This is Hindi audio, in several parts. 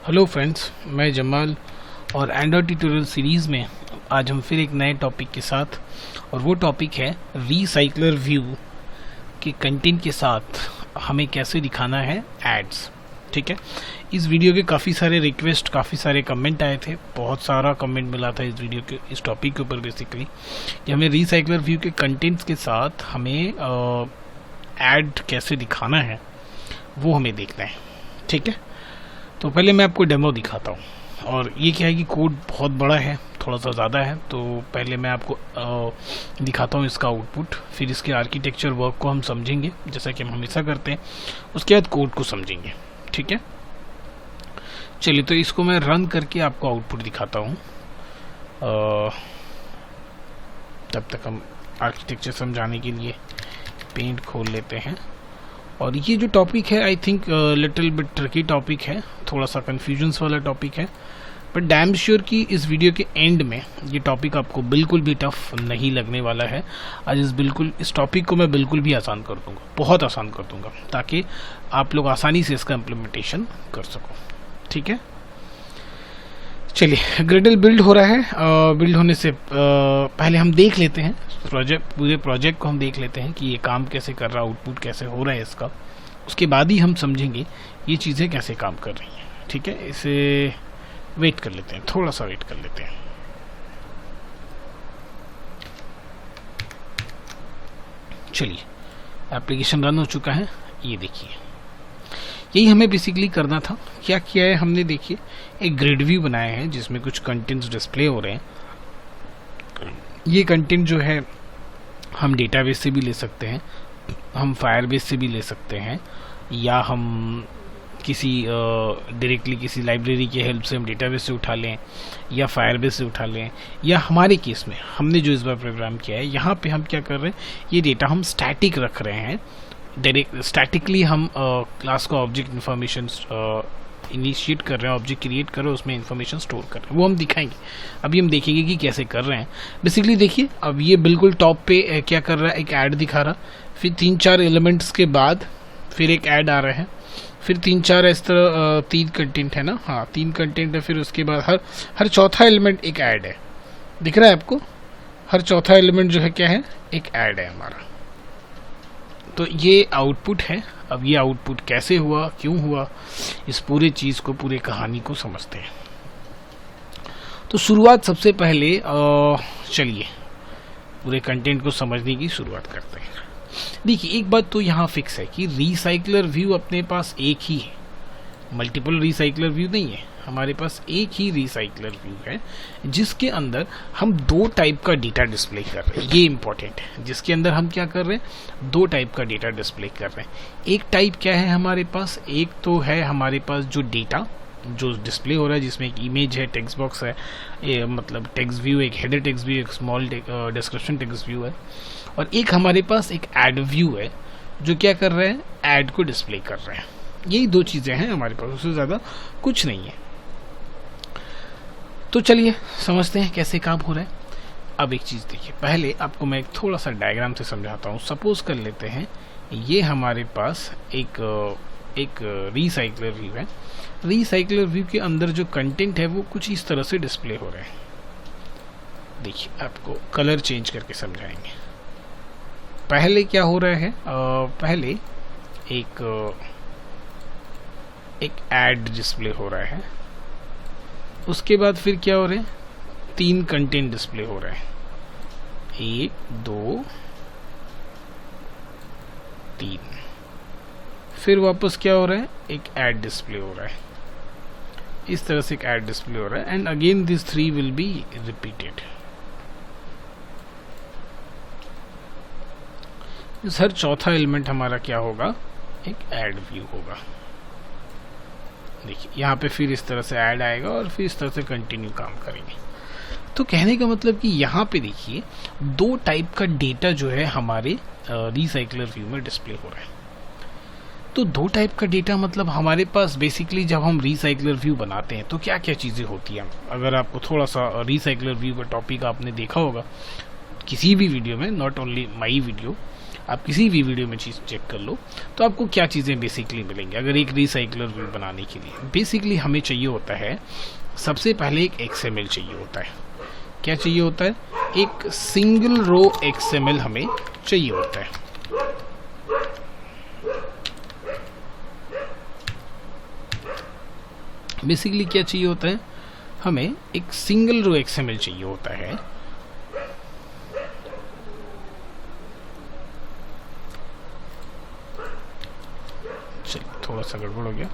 हेलो फ्रेंड्स, मैं जमाल और एंड्रॉयड ट्यूटोरियल सीरीज़ में आज हम फिर एक नए टॉपिक के साथ, और वो टॉपिक है रीसाइक्लर व्यू के कंटेंट के साथ हमें कैसे दिखाना है एड्स। ठीक है, इस वीडियो के काफ़ी सारे रिक्वेस्ट, काफ़ी सारे कमेंट आए थे, बहुत सारा कमेंट मिला था इस वीडियो के, इस टॉपिक के ऊपर बेसिकली कि हमें रीसाइक्लर व्यू के कंटेंट्स के साथ हमें ऐड कैसे दिखाना है, वो हमें देखना है। ठीक है, तो पहले मैं आपको डेमो दिखाता हूँ। और ये क्या है कि कोड बहुत बड़ा है, थोड़ा सा ज़्यादा है, तो पहले मैं आपको दिखाता हूँ इसका आउटपुट, फिर इसके आर्किटेक्चर वर्क को हम समझेंगे जैसा कि हम हमेशा करते हैं, उसके बाद कोड को समझेंगे। ठीक है, चलिए तो इसको मैं रन करके आपको आउटपुट दिखाता हूँ। तब तक हम आर्किटेक्चर समझाने के लिए पेंट खोल लेते हैं। और ये जो टॉपिक है I think little bit tricky topic है, थोड़ा सा कन्फ्यूजन्स वाला टॉपिक है, बट डैम श्योर कि इस वीडियो के एंड में ये टॉपिक आपको बिल्कुल भी टफ नहीं लगने वाला है। आज इस टॉपिक को मैं बिल्कुल भी आसान कर दूंगा, बहुत आसान कर दूंगा, ताकि आप लोग आसानी से इसका इम्प्लीमेंटेशन कर सको। ठीक है, चलिए ग्रिडल बिल्ड हो रहा है। बिल्ड होने से पहले हम देख लेते हैं पूरे प्रोजेक्ट को हम देख लेते हैं कि ये काम कैसे कर रहा है, आउटपुट कैसे हो रहा है इसका। उसके बाद ही हम समझेंगे ये चीज़ें कैसे काम कर रही हैं। ठीक है, इसे वेट कर लेते हैं, थोड़ा सा वेट कर लेते हैं। चलिए, एप्लीकेशन रन हो चुका है, ये देखिए, यही हमें बेसिकली करना था। क्या किया है हमने, देखिए एक ग्रिड व्यू बनाया है जिसमें कुछ कंटेंट्स डिस्प्ले हो रहे हैं। ये कंटेंट जो है हम डेटाबेस से भी ले सकते हैं, हम फायरबेस से भी ले सकते हैं, या हम किसी डायरेक्टली किसी लाइब्रेरी की हेल्प से हम डेटाबेस से उठा लें, या फायरबेस से उठा लें, या हमारे केस में हमने जो इस बार प्रोग्राम किया है, यहाँ पे हम क्या कर रहे हैं, ये डेटा हम स्टैटिक रख रहे हैं। डायरेक्ट स्टैटिकली हम क्लास का ऑब्जेक्ट इन्फॉर्मेशन इनिशिएट कर रहे हैं, ऑब्जेक्ट क्रिएट कर रहे हैं, उसमें इन्फॉर्मेशन स्टोर कर रहे हैं, वो हम दिखाएंगे। अभी हम देखेंगे कि कैसे कर रहे हैं। बेसिकली देखिए, अब ये बिल्कुल टॉप पे क्या कर रहा है, एक ऐड दिखा रहा, फिर 3-4 एलिमेंट्स के बाद फिर एक ऐड आ रहा है, फिर 3-4 इस तरह 3 कंटेंट है ना, हाँ 3 कंटेंट है, फिर उसके बाद हर चौथा एलिमेंट एक ऐड है। दिख रहा है आपको, हर चौथा एलिमेंट जो है क्या है, एक ऐड है हमारा। तो ये आउटपुट है। अब ये आउटपुट कैसे हुआ, क्यों हुआ, इस पूरे चीज़ को, पूरे कहानी को समझते हैं। तो शुरुआत सबसे पहले चलिए पूरे कंटेंट को समझने की शुरुआत करते हैं। देखिए, एक बात तो यहाँ फिक्स है कि रीसाइक्लर व्यू अपने पास एक ही है, मल्टीपल रीसाइक्लर व्यू नहीं है। हमारे पास एक ही रीसाइक्लर व्यू है जिसके अंदर हम 2 टाइप का डेटा डिस्प्ले कर रहे हैं। ये इंपॉर्टेंट है, जिसके अंदर हम क्या कर रहे हैं, 2 टाइप का डेटा डिस्प्ले कर रहे हैं। एक टाइप क्या है हमारे पास, एक तो है हमारे पास जो डेटा जो डिस्प्ले हो रहा है, जिसमें एक इमेज है, टेक्स्ट बॉक्स है, मतलब टेक्स्ट व्यू, एक हेडर टेक्स्ट व्यू, एक स्मॉल डिस्क्रिप्शन टेक्स्ट व्यू है, और एक हमारे पास एक ऐड व्यू है जो क्या कर रहे हैं, ऐड को डिस्प्ले कर रहे हैं। यही 2 चीज़ें हैं हमारे पास, उससे ज़्यादा कुछ नहीं है। तो चलिए समझते हैं कैसे काम हो रहा है। अब एक चीज़ देखिए, पहले आपको मैं एक थोड़ा सा डायग्राम से समझाता हूँ। सपोज कर लेते हैं ये हमारे पास एक रीसाइक्लर व्यू है। रीसाइक्लर व्यू के अंदर जो कंटेंट है वो कुछ इस तरह से डिस्प्ले हो रहा है। देखिए, आपको कलर चेंज करके समझाएंगे। पहले क्या हो रहा है, पहले एक ऐड डिस्प्ले हो रहा है। उसके बाद फिर क्या हो रहा है, 3 कंटेंट डिस्प्ले हो रहा है, 1 2 3। फिर वापस क्या हो रहा है, एक ऐड डिस्प्ले हो रहा है। इस तरह से एक ऐड डिस्प्ले हो रहा है, and again this 3 will be repeated. इस हर चौथा एलिमेंट हमारा क्या होगा, एक ऐड व्यू होगा। देखिए, यहाँ पे फिर इस तरह से ऐड आएगा और फिर इस तरह से कंटिन्यू काम करेंगे। तो कहने का मतलब कि यहाँ पे देखिए 2 टाइप का डेटा जो है हमारे रीसाइक्लर व्यू में डिस्प्ले हो रहा है। तो 2 टाइप का डेटा मतलब हमारे पास बेसिकली जब हम रीसाइक्लर व्यू बनाते हैं तो क्या क्या चीज़ें होती हैं। अगर आपको थोड़ा सा रीसाइक्लर व्यू का टॉपिक आपने देखा होगा किसी भी वीडियो में, नॉट ओनली माई वीडियो, आप किसी भी वीडियो में चीज़ चेक कर लो तो आपको क्या चीज़ें बेसिकली मिलेंगी। अगर एक रिसाइकलर व्यू बनाने के लिए बेसिकली हमें चाहिए होता है, सबसे पहले एक XML चाहिए होता है। क्या चाहिए होता है? एक सिंगल रो XML हमें चाहिए होता है। बेसिकली क्या चाहिए होता है? हमें एक सिंगल रो XML चाहिए होता है। चलिए थोड़ा सा गड़बड़ हो गया।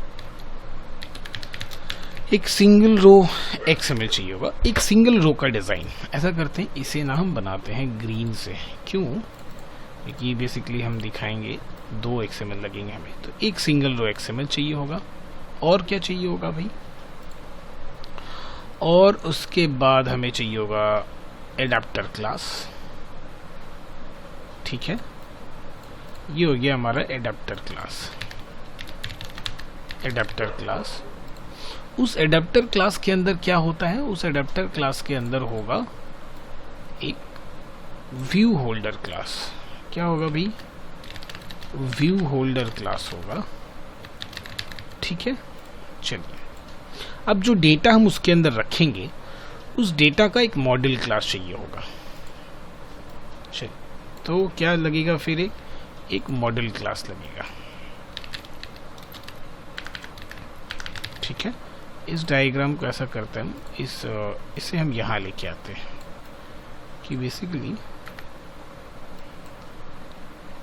एक सिंगल रो XML चाहिए होगा, एक सिंगल रो का डिज़ाइन। ऐसा करते हैं, इसे ना हम बनाते हैं ग्रीन से। क्यों? क्योंकि बेसिकली हम दिखाएंगे 2 XML लगेंगे हमें, तो एक सिंगल रो XML चाहिए होगा। और क्या चाहिए होगा भाई? और उसके बाद हमें चाहिए होगा एडाप्टर क्लास। ठीक है, ये हो गया हमारा एडाप्टर क्लास। एडाप्टर क्लास, उस एडाप्टर क्लास के अंदर क्या होता है? उस एडाप्टर क्लास के अंदर होगा एक व्यू होल्डर क्लास। क्या होगा भाई? व्यू होल्डर क्लास होगा। ठीक है, चलिए अब जो डेटा हम उसके अंदर रखेंगे, उस डेटा का एक मॉडल क्लास चाहिए होगा। चलिए, तो क्या लगेगा फिर? एक मॉडल क्लास लगेगा। ठीक है, इस डायग्राम को ऐसा करते हैं हम, इसे हम यहाँ लेके आते हैं कि बेसिकली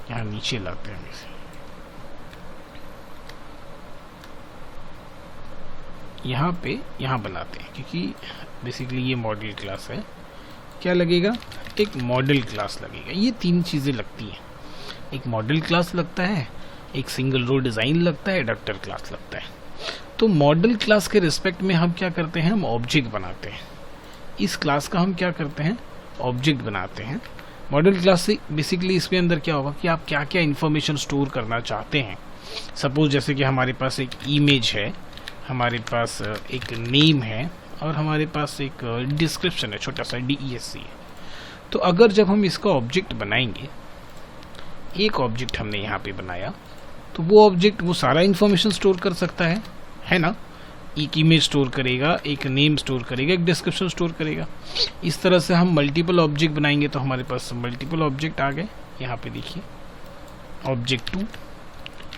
यहाँ नीचे लाते हैं इसे। यहाँ बनाते हैं, क्योंकि बेसिकली ये मॉडल क्लास है। क्या लगेगा? एक मॉडल क्लास लगेगा। ये 3 चीज़ें लगती हैं, एक मॉडल क्लास लगता है, एक सिंगल रो डिज़ाइन लगता है, एडाप्टर क्लास लगता है। तो मॉडल क्लास के रिस्पेक्ट में हम क्या करते हैं? हम ऑब्जेक्ट बनाते हैं। इस क्लास का हम क्या करते हैं? ऑब्जेक्ट बनाते हैं। मॉडल क्लास से बेसिकली इसके अंदर क्या होगा कि आप क्या क्या इन्फॉर्मेशन स्टोर करना चाहते हैं। सपोज जैसे कि हमारे पास एक इमेज है, हमारे पास एक नेम है, और हमारे पास एक डिस्क्रिप्शन है, छोटा सा DESC है। तो अगर जब हम इसका ऑब्जेक्ट बनाएंगे, एक ऑब्जेक्ट हमने यहाँ पे बनाया, तो वो ऑब्जेक्ट वो सारा इन्फॉर्मेशन स्टोर कर सकता है ना? एक इमेज स्टोर करेगा, एक नेम स्टोर करेगा, एक डिस्क्रिप्शन स्टोर करेगा। इस तरह से हम मल्टीपल ऑब्जेक्ट बनाएंगे, तो हमारे पास मल्टीपल ऑब्जेक्ट आ गए। यहाँ पे देखिए ऑब्जेक्ट 2,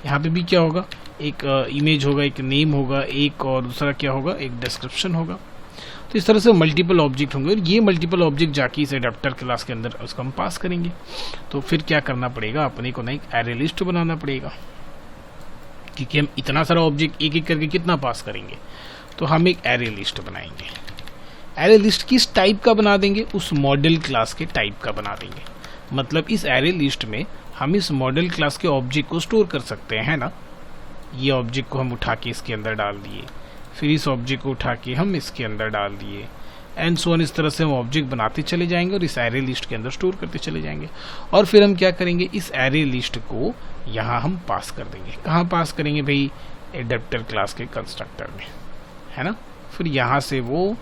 यहाँ पे भी क्या होगा? एक इमेज होगा, एक नेम होगा, एक और दूसरा क्या होगा? एक डिस्क्रिप्शन होगा। तो इस तरह से मल्टीपल ऑब्जेक्ट होंगे, और ये मल्टीपल ऑब्जेक्ट जाके इस एडाप्टर क्लास के अंदर उसको हम पास करेंगे। तो फिर क्या करना पड़ेगा? अपने को ना एक एरे लिस्ट बनाना पड़ेगा, क्योंकि हम इतना सारा ऑब्जेक्ट एक एक करके कितना पास करेंगे। तो हम एक एरे लिस्ट बनाएंगे। एरे लिस्ट किस टाइप का बना देंगे? उस मॉडल क्लास के टाइप का बना देंगे। मतलब इस एरे लिस्ट में हम इस मॉडल क्लास के ऑब्जेक्ट को स्टोर कर सकते हैं ना। ये ऑब्जेक्ट को हम उठा के इसके अंदर डाल दिए, फिर इस ऑब्जेक्ट को उठा के हम इसके अंदर डाल दिए, एंड सो ऑन। इस तरह से हम ऑब्जेक्ट बनाते चले जाएंगे और इस एरे लिस्ट के अंदर स्टोर करते चले जाएंगे। और फिर हम क्या करेंगे? इस एरे लिस्ट को यहाँ हम पास कर देंगे। कहाँ पास करेंगे भाई? एडाप्टर क्लास के कंस्ट्रक्टर में, है ना। फिर यहाँ से वो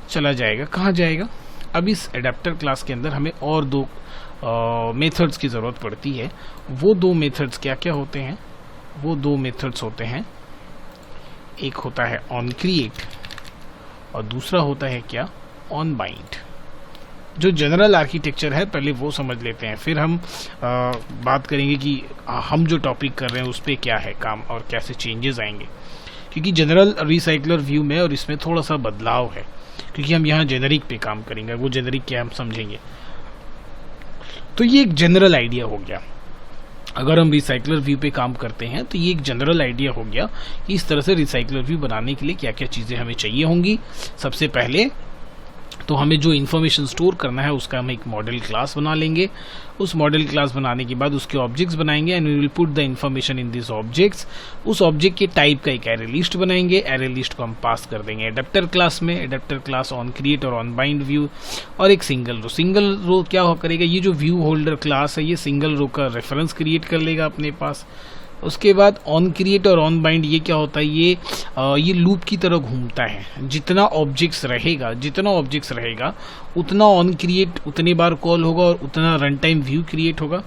चला जाएगा, कहाँ जाएगा? अब इस एडाप्टर क्लास के अंदर हमें और 2 मेथड्स की ज़रूरत पड़ती है। वो 2 मेथड्स क्या क्या होते हैं? वो 2 मेथड्स होते हैं, एक होता है ऑन क्रिएट और दूसरा होता है क्या? On bind. जो जनरल आर्किटेक्चर है पहले वो समझ लेते हैं, फिर हम बात करेंगे कि हम जो टॉपिक कर रहे हैं उस पर क्या है काम और कैसे चेंजेस आएंगे। क्योंकि जनरल रिसाइकलर व्यू में और इसमें थोड़ा सा बदलाव है, क्योंकि हम यहाँ जेनरिक पे काम करेंगे। वो जेनरिक क्या हम समझेंगे। तो ये एक जनरल आइडिया हो गया। अगर हम रिसाइकलर व्यू पे काम करते हैं तो ये एक जनरल आइडिया हो गया कि इस तरह से रिसाइकलर व्यू बनाने के लिए क्या क्या चीज़ें हमें चाहिए होंगी। सबसे पहले तो हमें जो इन्फॉर्मेशन स्टोर करना है उसका हम एक मॉडल क्लास बना लेंगे। उस मॉडल क्लास बनाने के बाद उसके ऑब्जेक्ट्स बनाएंगे and we will put the information in this objects. उस ऑब्जेक्ट के टाइप का एक एरे लिस्ट बनाएंगे। एरे लिस्ट को हम पास कर देंगे एडाप्टर क्लास में। एडाप्टर क्लास ऑन क्रिएट और ऑन बाइंड व्यू और एक सिंगल रो। सिंगल रो क्या हो करेगा? ये जो व्यू होल्डर क्लास है ये सिंगल रो का रेफरेंस क्रिएट कर लेगा अपने पास। उसके बाद ऑन क्रिएट और ऑन बाइंड ये क्या होता है? ये लूप की तरह घूमता है। जितना ऑब्जेक्ट्स रहेगा उतना ऑन क्रिएट उतनी बार कॉल होगा और उतना रन टाइम व्यू क्रिएट होगा।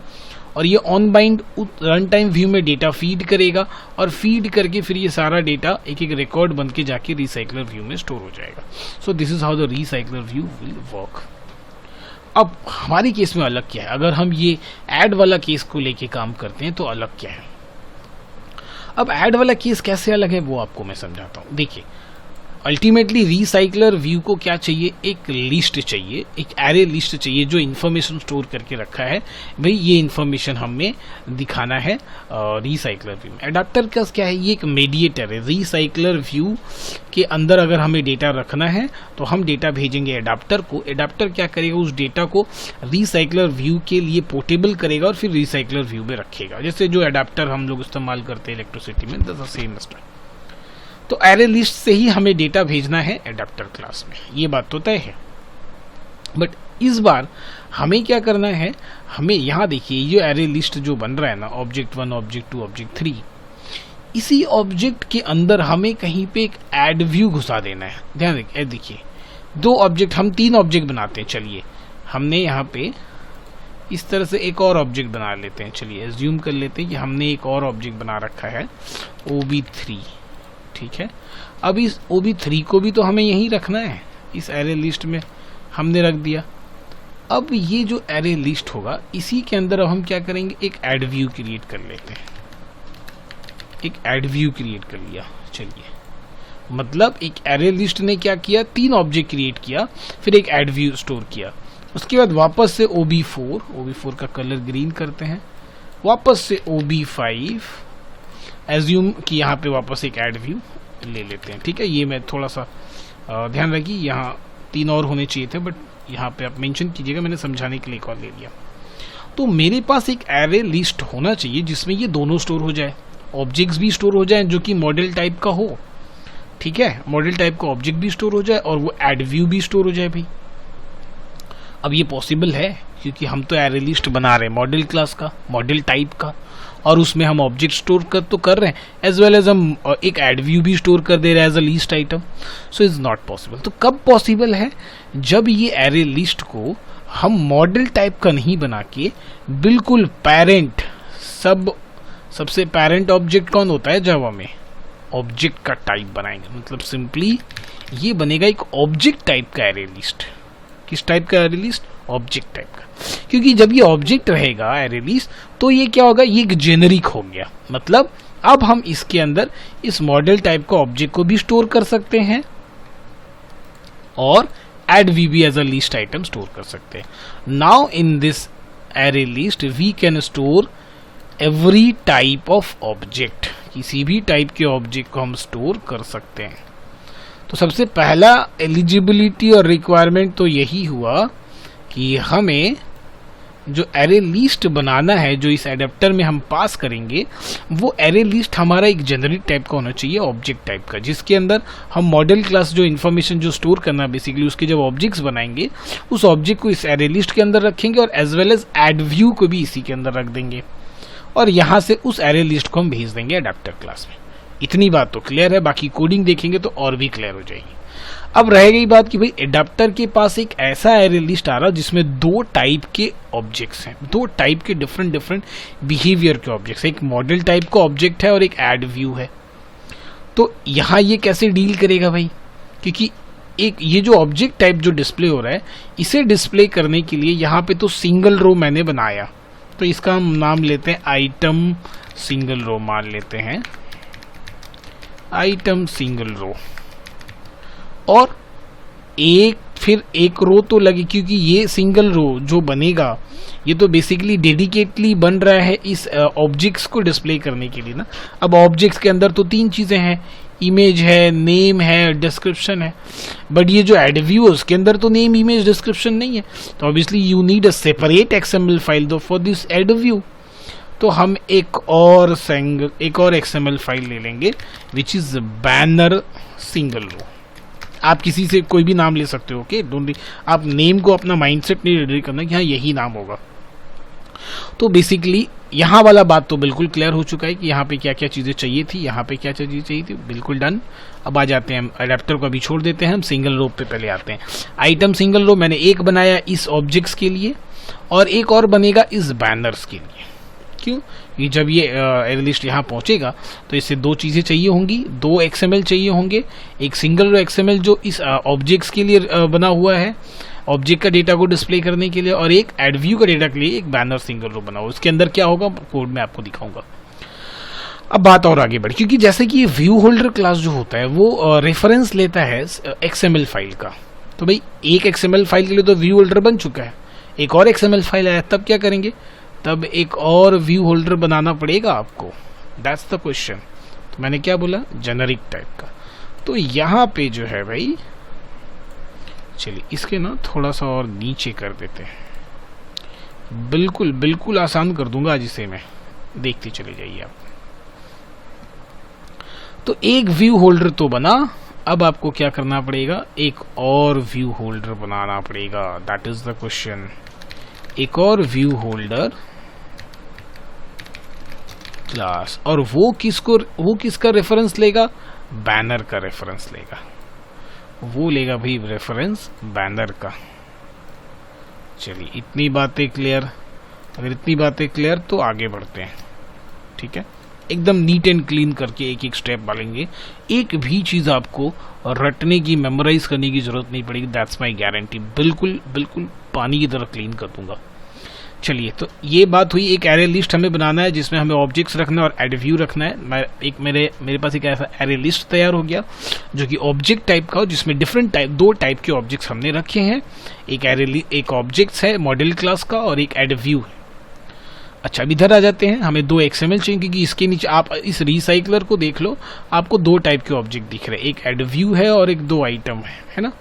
और ये on bind run time view में डेटा फीड करेगा और फीड करके फिर ये सारा डेटा एक एक रिकॉर्ड बन के जाके रिसाइकलर व्यू में स्टोर हो जाएगा। So this is how the recycler view will work. अब हमारे केस में अलग क्या है, अगर हम ये ऐड वाला केस को लेके काम करते हैं तो अलग क्या है। अब ऐड वाला केस कैसे अलग है वो आपको मैं समझाता हूँ। देखिए, अल्टीमेटली रिसाइकलर व्यू को क्या चाहिए, एक लिस्ट चाहिए, एक एरे लिस्ट चाहिए जो इन्फॉर्मेशन स्टोर करके रखा है। भाई ये इन्फॉर्मेशन हमें दिखाना है रिसाइकलर व्यू में। एडाप्टर का क्या है, ये एक मीडिएटर है। रिसाइकलर व्यू के अंदर अगर हमें डेटा रखना है तो हम डेटा भेजेंगे एडाप्टर को। एडाप्टर क्या करेगा, उस डेटा को रिसाइकलर व्यू के लिए पोर्टेबल करेगा और फिर रिसाइकलर व्यू में रखेगा। जैसे जो एडाप्टर हम लोग इस्तेमाल करते हैं इलेक्ट्रिसिटी में, दैट्स द सेम स्टाइल। तो एरे लिस्ट से ही हमें डेटा भेजना है एडाप्टर क्लास में, ये बात तो तय है। बट इस बार हमें क्या करना है, हमें यहाँ देखिए ये एरे लिस्ट जो बन रहा है ना, ऑब्जेक्ट 1, ऑब्जेक्ट 2, ऑब्जेक्ट 3, इसी ऑब्जेक्ट के अंदर हमें कहीं पे एक ऐड व्यू घुसा देना है। ध्यान देखिए, 2 ऑब्जेक्ट, हम 3 ऑब्जेक्ट बनाते हैं। चलिए हमने यहाँ पे इस तरह से एक और ऑब्जेक्ट बना लेते हैं। चलिए एज्यूम कर लेते हैं कि हमने एक और ऑब्जेक्ट बना रखा है OB3, ठीक है। अब इस OB3 को भी तो हमें यहीं रखना है, इस एरे लिस्ट में हमने रख दिया। अब ये जो एरे लिस्ट होगा इसी के अंदर अब हम क्या करेंगे, एक ऐड व्यू क्रिएट कर लेते हैं। एक ऐड व्यू क्रिएट कर लिया। चलिए, मतलब एक एरे लिस्ट ने क्या किया, 3 ऑब्जेक्ट क्रिएट किया, फिर एक ऐड व्यू स्टोर किया। उसके बाद वापस से OB4 का कलर ग्रीन करते हैं, वापस से OB5, एज्यूम कि यहाँ पे वापस एक ऐड व्यू ले लेते हैं। ठीक है, ये मैं थोड़ा सा ध्यान रखिए, यहाँ 3 और होने चाहिए थे, बट यहाँ पे आप मेंशन कीजिएगा, मैंने समझाने के लिए एक और ले लिया। तो मेरे पास एक एरे लिस्ट होना चाहिए जिसमें ये दोनों स्टोर हो जाए, ऑब्जेक्ट्स भी स्टोर हो जाए जो कि मॉडल टाइप का हो। ठीक है, मॉडल टाइप का ऑब्जेक्ट भी स्टोर हो जाए और वो ऐड व्यू भी स्टोर हो जाए भाई। अब ये पॉसिबल है क्योंकि हम तो एरे लिस्ट बना रहे हैं मॉडल क्लास का, मॉडल टाइप का, और उसमें हम ऑब्जेक्ट स्टोर कर रहे हैं, एज वेल एज हम एक ऐड व्यू भी स्टोर कर दे रहे हैं as a list item. So is not possible. तो कब पॉसिबल है, जब ये एरे लिस्ट को हम मॉडल टाइप का नहीं बना के बिल्कुल पेरेंट, सबसे पेरेंट ऑब्जेक्ट कौन होता है जावा में, ऑब्जेक्ट का टाइप बनाएंगे। मतलब सिंपली ये बनेगा एक ऑब्जेक्ट टाइप का एरे लिस्ट। किस टाइप का एरे लिस्ट, ऑब्जेक्ट टाइप का। क्योंकि जब ये ऑब्जेक्ट रहेगा एरे लिस्ट तो ये क्या होगा, ये एक जेनरिक हो गया। मतलब अब हम इसके अंदर इस मॉडल टाइप का ऑब्जेक्ट को भी स्टोर कर सकते हैं और ऐड वी भी as a list item store कर सकते हैं। Now in this array list we can store every type of object, किसी भी टाइप के ऑब्जेक्ट को हम स्टोर कर सकते हैं। तो सबसे पहला एलिजिबिलिटी और रिक्वायरमेंट तो यही हुआ कि हमें जो एरे लिस्ट बनाना है, जो इस एडेप्टर में हम पास करेंगे, वो एरे लिस्ट हमारा एक जेनरिक टाइप का होना चाहिए, ऑब्जेक्ट टाइप का, जिसके अंदर हम मॉडल क्लास जो इन्फॉर्मेशन जो स्टोर करना बेसिकली उसके जब ऑब्जेक्ट्स बनाएंगे उस ऑब्जेक्ट को इस एरे लिस्ट के अंदर रखेंगे और as well as ad view को भी इसी के अंदर रख देंगे और यहाँ से उस एरे लिस्ट को हम भेज देंगे एडेप्टर क्लास में। इतनी बात तो क्लियर है, बाकी कोडिंग देखेंगे तो और भी क्लियर हो जाएगी। अब रह गई बात कि भाई एडाप्टर के पास एक ऐसा एरे लिस्ट आ रहा जिसमें 2 टाइप के ऑब्जेक्ट्स हैं, 2 टाइप के डिफरेंट बिहेवियर के ऑब्जेक्ट्स, एक मॉडल टाइप का ऑब्जेक्ट है और एक ऐड व्यू है। तो यहाँ ये कैसे डील करेगा भाई, क्योंकि एक ये जो ऑब्जेक्ट टाइप जो डिस्प्ले हो रहा है इसे डिस्प्ले करने के लिए यहाँ पे तो सिंगल रो मैंने बनाया, तो इसका हम नाम लेते हैं आइटम सिंगल रो, मान लेते हैं आइटम सिंगल रो। और फिर एक रो तो लगे, क्योंकि ये सिंगल रो जो बनेगा ये तो बेसिकली डेडिकेटली बन रहा है इस ऑब्जेक्ट्स को डिस्प्ले करने के लिए ना। अब ऑब्जेक्ट्स के अंदर तो 3 चीजें हैं, इमेज है, नेम है, डिस्क्रिप्शन है। बट ये जो एड व्यू है उसके अंदर तो नेम, इमेज, डिस्क्रिप्शन नहीं है, तो obviously you need a separate XML file दो फॉर दिस एड व्यू। तो हम एक और XML फाइल ले लेंगे which is banner single row. आप किसी से कोई भी नाम ले सकते हो, ओके, डोंट, आप नेम को अपना माइंडसेट नहीं रेडी करना कि हाँ यही नाम होगा। तो बेसिकली यहाँ वाला बात तो बिल्कुल क्लियर हो चुका है कि यहाँ पे क्या क्या चीज़ें चाहिए थी, यहाँ पे क्या चीज़ें चाहिए थी, बिल्कुल डन। अब आ जाते हैं, हम एडेप्टर को अभी छोड़ देते हैं, हम सिंगल रो पे पहले आते हैं। आइटम सिंगल रो मैंने एक बनाया इस ऑब्जेक्ट्स के लिए और एक और बनेगा इस बैनर्स के लिए। क्यों? ये जब ये एरे लिस्ट यहाँ पहुंचेगा तो इससे दो चीज़ें चाहिए होंगी, दो XML चाहिए होंगे, एक सिंगल रो XML जो इस ऑब्जेक्ट्स के लिए बना हुआ है, ऑब्जेक्ट का डेटा को डिस्प्ले करने के लिए, और एक एड व्यू का डेटा के लिए एक बैनर सिंगल रो बना हुआ। उसके अंदर क्या होगा कोड में आपको दिखाऊंगा। अब बात और आगे बढ़ी, क्योंकि जैसे कि व्यू होल्डर क्लास जो होता है वो रेफरेंस लेता है XML फाइल का, तो भाई एक XML फाइल के लिए तो व्यू होल्डर बन चुका है, एक और XML फाइल आया, तब क्या करेंगे? तब एक और व्यू होल्डर बनाना पड़ेगा आपको। That's the question. तो मैंने क्या बोला? जेनरिक टाइप का। तो यहाँ पे जो है भाई, चलिए इसके ना थोड़ा सा और नीचे कर देते हैं, बिल्कुल बिल्कुल आसान कर दूंगा आज इसे मैं, देखते चले जाइए आप। तो एक व्यू होल्डर तो बना, अब आपको क्या करना पड़ेगा? एक और व्यू होल्डर बनाना पड़ेगा। That is the question. एक और व्यू होल्डर क्लास, और वो किसका रेफरेंस लेगा? बैनर का रेफरेंस लेगा। वो लेगा भाई रेफरेंस बैनर का। चलिए इतनी बातें क्लियर। अगर इतनी बातें क्लियर तो आगे बढ़ते हैं, ठीक है? एकदम नीट एंड क्लीन करके एक एक स्टेप डालेंगे, एक भी चीज आपको रटने की, मेमोराइज करने की जरूरत नहीं पड़ेगी। That's my guarantee. बिल्कुल बिल्कुल पानी की तरह क्लीन कर दूंगा। चलिए, तो ये बात हुई, एक एरे लिस्ट हमें बनाना है जिसमें हमें ऑब्जेक्ट्स रखना है और एड व्यू रखना है। मेरे पास एक ऐसा एरे लिस्ट तैयार हो गया जो कि ऑब्जेक्ट टाइप का हो, जिसमें दो टाइप के ऑब्जेक्ट्स हमने रखे हैं। एक ऑब्जेक्ट्स है मॉडल क्लास का और एक एड व्यू है। अच्छा, अब इधर आ जाते हैं। हमें दो XML चाहिए, क्योंकि इसके नीचे आप इस रिसाइकलर को देख लो, आपको दो टाइप के ऑब्जेक्ट दिख रहे हैं, एक एड व्यू है और एक दो आइटम है ना?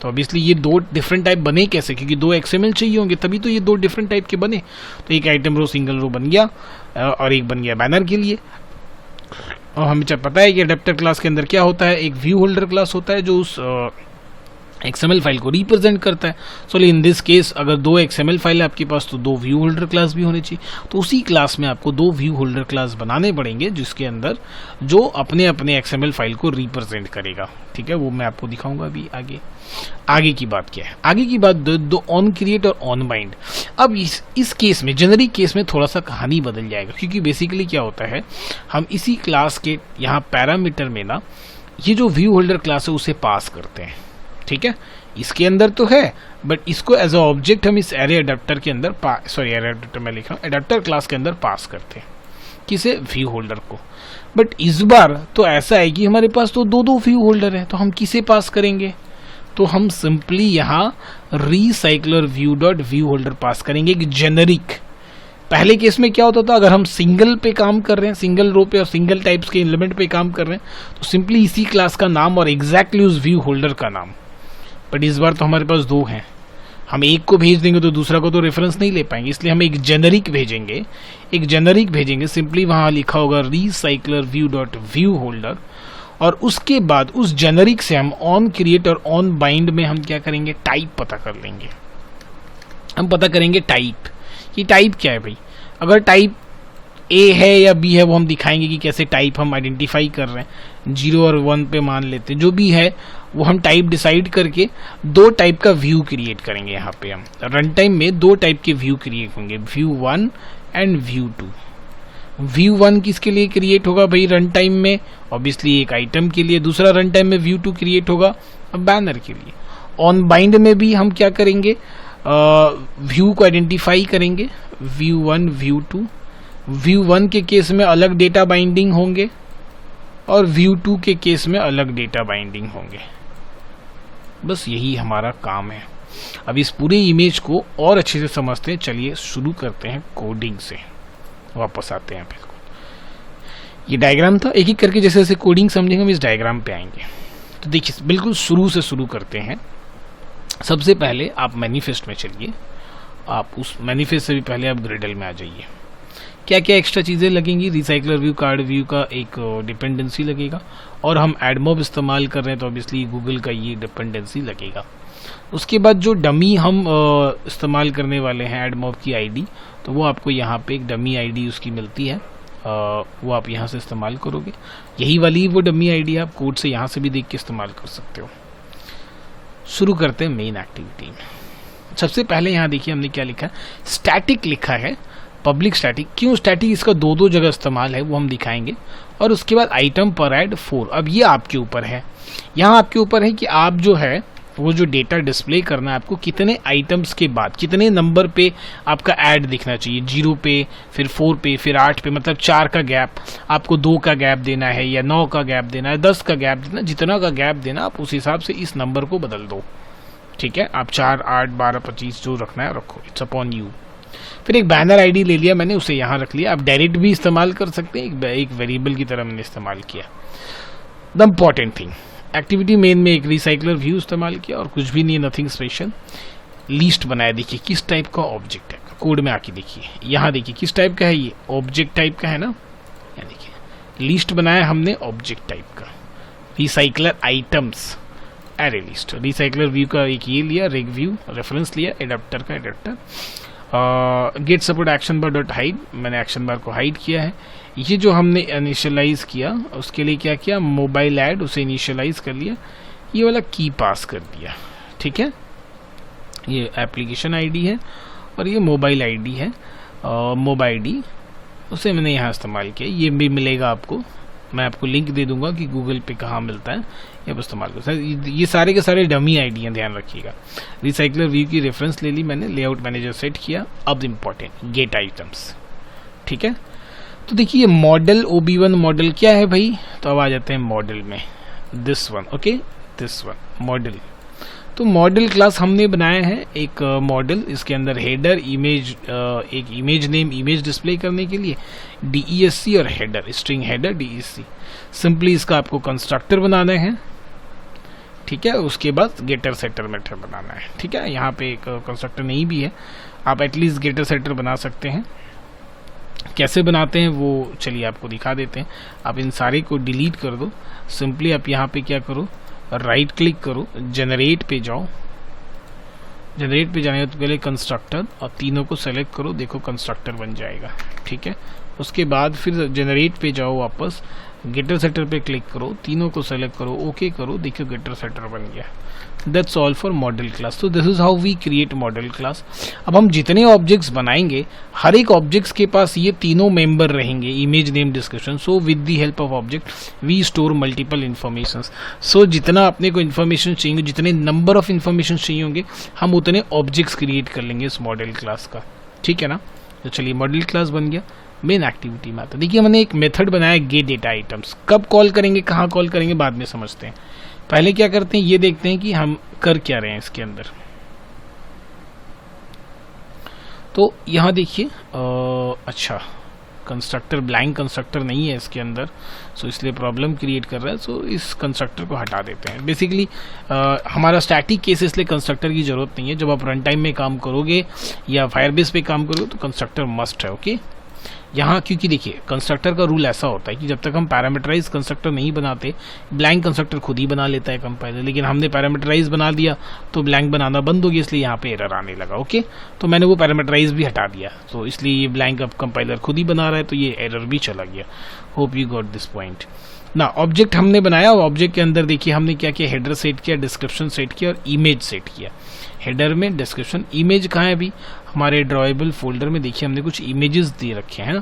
तो ऑब्वियसली ये दो डिफरेंट टाइप बने कैसे? क्योंकि दो XML चाहिए होंगे, तभी तो ये दो डिफरेंट टाइप के बने। तो एक आइटम रो सिंगल रो बन गया और एक बन गया बैनर के लिए। और हमें पता है कि अडेप्टर क्लास के अंदर क्या होता है, एक व्यू होल्डर क्लास होता है जो उस XML फाइल को रिप्रेजेंट करता है। सो इन दिस केस अगर दो XML फाइल है आपके पास तो दो व्यू होल्डर क्लास भी होने चाहिए। तो उसी क्लास में आपको दो व्यू होल्डर क्लास बनाने पड़ेंगे, जिसके अंदर जो अपने अपने XML फाइल को रिप्रेजेंट करेगा। ठीक है, वो मैं आपको दिखाऊंगा अभी आगे की बात क्या है। आगे की बात दो ऑन क्रिएट और ऑन बाइंड। अब इस केस में, जेनरिक केस में थोड़ा सा कहानी बदल जाएगा, क्योंकि बेसिकली क्या होता है, हम इसी क्लास के यहाँ पैरामीटर में ना ये जो व्यू होल्डर क्लास है उसे पास करते हैं। ठीक है, इसके अंदर तो है, बट इसको एज अ ऑब्जेक्ट हम इस एरे अडेप्टर के अंदर एरे अडेप्टर में लिख रहा हूँ, अडेप्टर क्लास के अंदर पास करते हैं। किसे? व्यू होल्डर को। बट इस बार तो ऐसा है कि हमारे पास तो दो व्यू होल्डर है, तो हम किसे पास करेंगे? तो हम सिंपली यहाँ recycler view dot view holder pass करेंगे, एक जेनरिक। पहले केस में क्या होता था, अगर हम सिंगल पे काम कर रहे हैं, सिंगल रो पे और सिंगल टाइप्स के एलिमेंट पे काम कर रहे हैं, तो सिंपली इसी क्लास का नाम और एग्जैक्टली उस व्यू होल्डर का नाम। बट इस बार तो हमारे पास दो हैं, हम एक को भेज देंगे तो दूसरा को तो रेफरेंस नहीं ले पाएंगे, इसलिए हम एक जेनरिक भेजेंगे। सिंपली वहां लिखा होगा recycler view dot view holder, और उसके बाद उस जेनरिक से हम ऑन क्रिएट और ऑन बाइंड में हम क्या करेंगे, टाइप पता कर लेंगे। हम पता करेंगे टाइप, कि टाइप क्या है भाई। अगर टाइप ए है या बी है वो हम दिखाएंगे कि कैसे टाइप हम आइडेंटिफाई कर रहे हैं। 0 और 1 पे मान लेते हैं, जो भी है वो हम टाइप डिसाइड करके दो टाइप का व्यू क्रिएट करेंगे। यहाँ पे हम रन टाइम में दो टाइप के व्यू क्रिएट होंगे, व्यू 1 एंड व्यू 2। व्यू 1 किसके लिए क्रिएट होगा भाई रन टाइम में? ऑब्वियसली एक आइटम के लिए। दूसरा रन टाइम में व्यू 2 क्रिएट होगा बैनर के लिए। ऑन बाइंड में भी हम क्या करेंगे, व्यू को आइडेंटिफाई करेंगे, व्यू 1 व्यू 2। व्यू 1 के केस में अलग डेटा बाइंडिंग होंगे और व्यू 2 के केस में अलग डेटा बाइंडिंग होंगे। बस यही हमारा काम है। अब इस पूरे इमेज को और अच्छे से समझते हैं। चलिए शुरू करते हैं कोडिंग से, वापस आते हैं। बिल्कुल ये डायग्राम था, एक एक करके जैसे जैसे कोडिंग समझेंगे हम इस डायग्राम पे आएंगे। तो देखिए बिल्कुल शुरू से शुरू करते हैं। सबसे पहले आप मैनिफेस्ट में चलिए, आप उस मैनिफेस्ट से भी पहले आप ग्रिडल में आ जाइए। क्या क्या एक्स्ट्रा चीज़ें लगेंगी, रिसाइकलर व्यू, कार्ड व्यू का एक डिपेंडेंसी लगेगा, और हम एडमॉब इस्तेमाल कर रहे हैं तो ऑब्वियसली गूगल का ये डिपेंडेंसी लगेगा। उसके बाद जो डमी हम इस्तेमाल करने वाले हैं एडमॉब की आईडी, तो वो आपको यहाँ पे एक डमी आईडी उसकी मिलती है, वो आप यहाँ से इस्तेमाल करोगे। यही वाली वो डमी आईडी आप कोड से यहाँ से भी देख के इस्तेमाल कर सकते हो। शुरू करते हैं मेन एक्टिविटी में। सबसे पहले यहाँ देखिए हमने क्या लिखा है, स्टैटिक लिखा है, पब्लिक स्टैटिक, क्यों स्टैटिक, इसका दो जगह इस्तेमाल है वो हम दिखाएंगे। और उसके बाद आइटम पर ऐड 4। अब ये आपके ऊपर है, यहाँ आपके ऊपर है कि आप जो है वो जो डेटा डिस्प्ले करना है आपको कितने आइटम्स के बाद कितने नंबर पे आपका ऐड दिखना चाहिए, 0 पे, फिर 4 पे, फिर 8 पे, मतलब 4 का गैप, आपको 2 का गैप देना है या 9 का गैप देना है, 10 का गैप देना, जितना का गैप देना आप उस हिसाब से इस नंबर को बदल दो। ठीक है, आप 4, 8, 12, 25 जो रखना है रखो, इट्स अपॉन यू। फिर एक बैनर आईडी ले लिया मैंने, उसे यहाँ रख लिया। आप डायरेक्ट भी इस्तेमाल कर सकते हैं, एक वेरिएबल की तरह मैंने इस्तेमाल किया। The important thing, activity main में एक रिसाइकलर व्यू इस्तेमाल किया और कुछ भी नहीं, नथिंग स्पेशल। लिस्ट बनाया, देखिए किस टाइप का ऑब्जेक्ट है, कोड में आके देखिए, यहाँ देखिए किस टाइप का है, ये ऑब्जेक्ट टाइप का है ना, यहाँ देखिए लिस्ट बनाया हमने ऑब्जेक्ट टाइप का। Recycler items array list, recycler view का एक ये लिया, रेग व्यू रेफरेंस लिया, एडाप्टर का adapter. Get support action bar dot hide, मैंने एक्शन बार को हाइड किया है। ये जो हमने इनिशियलाइज किया उसके लिए क्या किया, मोबाइल ऐड, उसे इनिशियलाइज कर लिया, ये वाला की पास कर दिया। ठीक है, ये एप्लीकेशन आईडी है और ये मोबाइल आईडी है, मोबाइल आईडी उसे मैंने यहाँ इस्तेमाल किया। ये भी मिलेगा आपको, मैं आपको लिंक दे दूंगा कि गूगल पे कहाँ मिलता है, ये आप इस्तेमाल कर सकते। ये सारे के सारे डमी आईडी हैं, ध्यान रखिएगा। रिसाइकलर व्यू की रेफरेंस ले ली मैंने, लेआउट मैनेजर सेट किया। अब इम्पॉर्टेंट गेट आइटम्स। ठीक है, तो देखिए मॉडल OB1 मॉडल क्या है भाई, तो अब आ जाते हैं मॉडल में, this one, okay this one model. तो मॉडल क्लास हमने बनाया है एक मॉडल, इसके अंदर हेडर, इमेज, एक इमेज नेम, इमेज डिस्प्ले करने के लिए DESC और header, string header DESC। Simply इसका आपको कंस्ट्रक्टर बनाना है। ठीक है, उसके बाद गेटर सेटर मेथड बनाना है। ठीक है, यहाँ पे एक कंस्ट्रक्टर नहीं भी है, आप एटलीस्ट गेटर सेटर बना सकते हैं। कैसे बनाते हैं वो चलिए आपको दिखा देते हैं। आप इन सारे को डिलीट कर दो। सिंपली आप यहाँ पे क्या करो, राइट क्लिक करो, जनरेट पे जाओ। जनरेट पे जाने के पहले कंस्ट्रक्टर और तीनों को सेलेक्ट करो, देखो कंस्ट्रक्टर बन जाएगा। ठीक है, उसके बाद फिर जनरेट पे जाओ, वापस गेटर सेटर पे क्लिक करो, तीनों को सेलेक्ट करो, ओके करो, देखो गेटर सेटर बन गया। That's all for model class. तो this is how we create model class. अब हम जितने ऑब्जेक्ट्स बनाएंगे, हर एक ऑब्जेक्ट्स के पास ये तीनों मेंबर रहेंगे, image name description. So with the help of object we store multiple information. सो जितना अपने को इन्फॉर्मेशन चाहिए, जितने नंबर ऑफ इन्फॉर्मेशन चाहिए होंगे, हम उतने ऑब्जेक्ट्स क्रिएट कर लेंगे इस मॉडल क्लास का। ठीक है ना, तो चलिए मॉडल क्लास बन गया। मेन एक्टिविटी में आता, देखिए मैंने एक मेथड बनाया गेट डेटा आइटम्स। कब कॉल करेंगे, कहाँ कॉल करेंगे, बाद में समझते हैं। पहले क्या करते हैं, ये देखते हैं कि हम कर क्या रहे हैं इसके अंदर। तो यहाँ देखिए, अच्छा कंस्ट्रक्टर ब्लैंक कंस्ट्रक्टर नहीं है इसके अंदर, सो इसलिए प्रॉब्लम क्रिएट कर रहा है। सो इस कंस्ट्रक्टर को हटा देते हैं। बेसिकली हमारा स्टैटिक केस, इसलिए कंस्ट्रक्टर की जरूरत नहीं है। जब आप रन टाइम में काम करोगे या फायरबेस पे काम करोगे तो कंस्ट्रक्टर मस्ट है। ओके, यहाँ क्योंकि देखिए कंस्ट्रक्टर का रूल ऐसा होता है कि जब तक हम पैरामीटराइज कंस्ट्रक्टर नहीं बनाते, ब्लैंक कंस्ट्रक्टर खुद ही बना लेता है कंपाइलर। लेकिन हमने पैरामीटराइज बना दिया तो ब्लैंक बनाना बंद हो गया, इसलिए यहाँ पे एरर आने लगा। ओके, तो मैंने वो पैरामीटराइज भी हटा दिया, तो इसलिए ये ब्लैंक अब कंपाइलर खुद ही बना रहा है, तो ये एरर भी चला गया। Hope you got this point ना। ऑब्जेक्ट हमने बनाया और ऑब्जेक्ट के अंदर देखिए हमने क्या किया, हेडर सेट किया, डिस्क्रिप्शन सेट किया और इमेज सेट किया। हेडर में डिस्क्रिप्शन, इमेज कहाँ है अभी, हमारे ड्रॉएबल फोल्डर में देखिए हमने कुछ इमेजेस दे रखे हैं ना,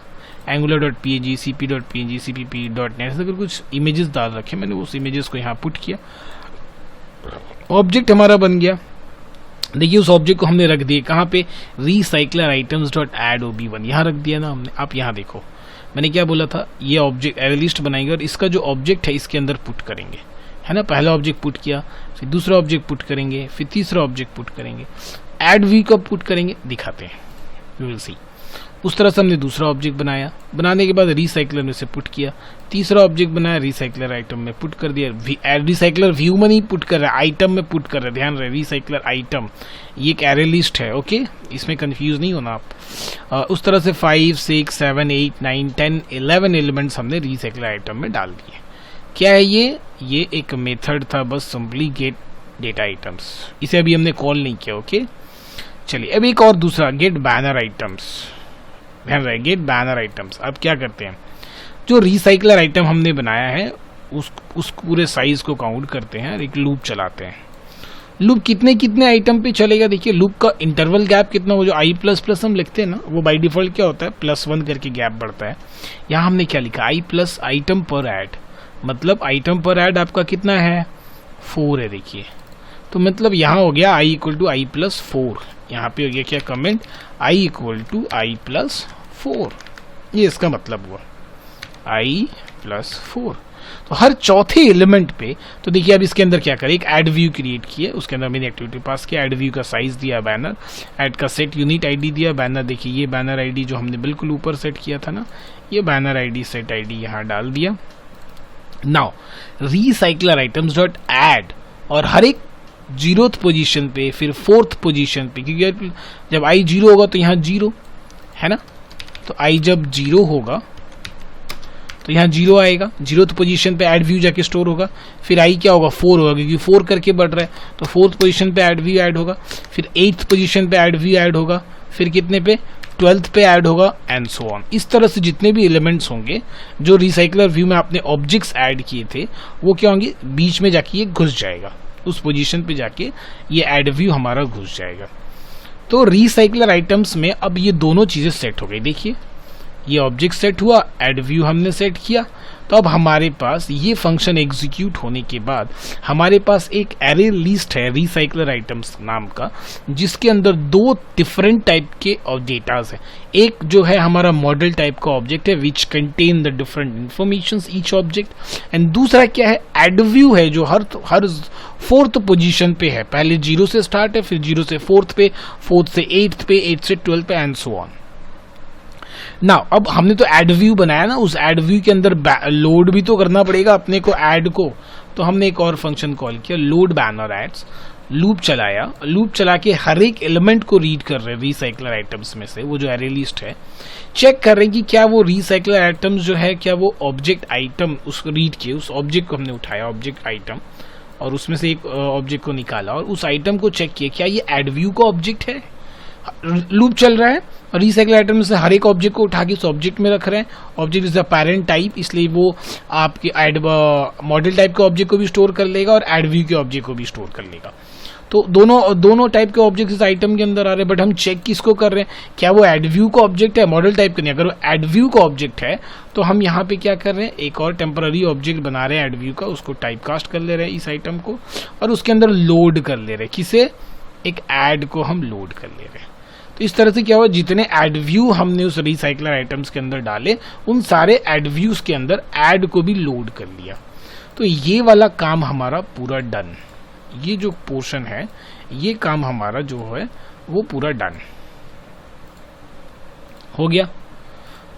angular.png, cp.png, cpp.net, अगर कुछ इमेजेस डाल रखे, मैंने उस इमेजेस को यहाँ पुट किया, ऑब्जेक्ट हमारा बन गया। देखिए उस ऑब्जेक्ट को हमने रख दिया कहाँ पे, recycler items dot add OB1, यहाँ रख दिया ना हमने। आप यहाँ देखो मैंने क्या बोला था, ये ऑब्जेक्ट एरे लिस्ट बनाएंगे और इसका जो ऑब्जेक्ट है इसके अंदर पुट करेंगे, है ना। पहला ऑब्जेक्ट पुट किया, फिर दूसरा ऑब्जेक्ट पुट करेंगे, फिर तीसरा ऑब्जेक्ट पुट करेंगे। एड व्यू कब पुट करेंगे दिखाते हैं, यू विल सी। उस तरह से हमने दूसरा ऑब्जेक्ट बनाया, बनाने के बाद रिसाइकलर में से पुट किया, तीसरा ऑब्जेक्ट बनाया, रिसाइकलर आइटम में पुट कर दिया। रिसाइकलर व्यू में नहीं पुट कर रहा है, आइटम में पुट कर रहा है, ध्यान रहे, रिसाइकलर आइटम ये एक एरे लिस्ट है। ओके, इसमें कंफ्यूज नहीं होना आप। उस तरह से 5, 6, 7, 8, 9, 10, 11 एलिमेंट्स हमने रिसाइकलर आइटम में डाल दिए। क्या है ये एक मेथड था, बस सिंपली गेट डेटा आइटम्स। इसे अभी हमने कॉल नहीं किया। ओके, चलिए अब एक और दूसरा गेट बैनर आइटम्स, ध्यान रहे, गेट बैनर आइटम्स। अब क्या करते हैं, जो रिसाइकलर आइटम हमने बनाया है उस पूरे साइज को काउंट करते हैं और एक लूप चलाते हैं। लूप कितने कितने आइटम पे चलेगा, देखिए लूप का इंटरवल गैप कितना, वो जो आई प्लस प्लस हम लिखते हैं ना, वो बाय डिफॉल्ट क्या होता है +1 करके गैप बढ़ता है। यहाँ हमने क्या लिखा, आई प्लस आइटम पर ऐड, मतलब आइटम पर ऐड आपका कितना है 4 है, देखिए। तो मतलब यहाँ हो गया I equal to I plus 4, यहाँ पे हो गया क्या comment, I equal to I plus 4, ये इसका मतलब हुआ आई प्लस 4। तो हर चौथे एलिमेंट पे, तो देखिए अब इसके अंदर क्या करें, एक ऐड व्यू क्रिएट किया, उसके अंदर मैंने एक्टिविटी पास किया, ऐड व्यू का साइज दिया बैनर, ऐड का सेट यूनिट आईडी दिया, बैनर देखिए ये बैनर आईडी जो हमने बिल्कुल ऊपर सेट किया था ना, ये बैनर आईडी सेट आईडी यहाँ डाल दिया। Now recycler items dot add, और हर एक 0th पोजीशन पे, फिर 4th पोजीशन पे, क्योंकि जब आई 0 होगा तो यहाँ 0 है ना, तो आई जब 0 होगा तो यहाँ 0 आएगा, 0th पोजीशन पे ऐड व्यू जाके स्टोर होगा, फिर आई क्या होगा 4 होगा, क्योंकि 4 करके बढ़ रहा है, तो 4th पोजीशन पे ऐड व्यू ऐड होगा, फिर 8th पोजीशन पे ऐड व्यू ऐड होगा, फिर कितने पे 12th पे ऐड होगा, एंड सो ऑन। इस तरह से जितने भी एलिमेंट्स होंगे जो रिसाइकलर व्यू में आपने ऑब्जेक्ट्स ऐड किए थे, वो क्या होंगे, बीच में जाके ये घुस जाएगा, उस पोजीशन पे जाके ये ऐड व्यू हमारा घुस जाएगा। तो रिसाइकलर आइटम्स में अब ये दोनों चीजें सेट हो गई, देखिए ये ऑब्जेक्ट सेट हुआ, ऐड व्यू हमने सेट किया, तो अब हमारे पास ये फंक्शन एग्जीक्यूट होने के बाद हमारे पास एक एरे लिस्ट है रिसाइकलर आइटम्स नाम का, जिसके अंदर 2 डिफरेंट टाइप के डेटाज है। एक जो है हमारा मॉडल टाइप का ऑब्जेक्ट है which contain the different informations each object, and दूसरा क्या है, ऐड व्यू है जो हर 4th पोजीशन पे है, पहले 0 से स्टार्ट है, फिर 0 से 4th पे, 4th से 8th पे, 8th से 12th पे, एंड सो ऑन। ना अब हमने तो ऐड व्यू बनाया ना, उस ऐड व्यू के अंदर लोड भी तो करना पड़ेगा अपने को ऐड को, तो हमने एक और फंक्शन कॉल किया लोड बैनर एड्स, लूप चलाया, लूप चला के हर एक एलिमेंट को रीड कर रहे हैं रिसाइकलर आइटम्स में से, वो जो एरे लिस्ट है चेक कर रहे हैं कि क्या वो रिसाइकलर आइटम्स जो है क्या वो ऑब्जेक्ट आइटम उसको रीड किए, उस ऑब्जेक्ट को हमने उठाया ऑब्जेक्ट आइटम और उसमें से एक ऑब्जेक्ट को निकाला और उस आइटम को चेक किया क्या ये ऐड व्यू का ऑब्जेक्ट है। लूप चल रहा है और रिसाइकल आइटम से हर एक ऑब्जेक्ट को उठा के उस ऑब्जेक्ट में रख रहे हैं, object is the parent type, इसलिए वो आपके ऐड मॉडल टाइप के ऑब्जेक्ट को भी स्टोर कर लेगा और ऐड व्यू के ऑब्जेक्ट को भी स्टोर कर लेगा। तो दोनों टाइप के ऑब्जेक्ट इस आइटम के अंदर आ रहे हैं, बट हम चेक किसको कर रहे हैं, क्या वो ऐड व्यू का ऑब्जेक्ट है, मॉडल टाइप का नहीं। अगर वो ऐड व्यू का ऑब्जेक्ट है तो हम यहाँ पे क्या कर रहे हैं, एक और टेम्पररी ऑब्जेक्ट बना रहे हैं ऐड व्यू का, उसको टाइप कास्ट कर ले रहे हैं इस आइटम को और उसके अंदर लोड कर ले रहे हैं, किसे, एक ऐड को हम लोड कर ले रहे हैं। तो इस तरह से क्या हुआ, जितने ऐड व्यू हमने उस रिसाइकलर आइटम्स के अंदर डाले उन सारे ऐड व्यूज के अंदर ऐड को भी लोड कर लिया। तो ये वाला काम हमारा पूरा डन, ये जो पोर्शन है ये काम हमारा जो है वो पूरा डन हो गया।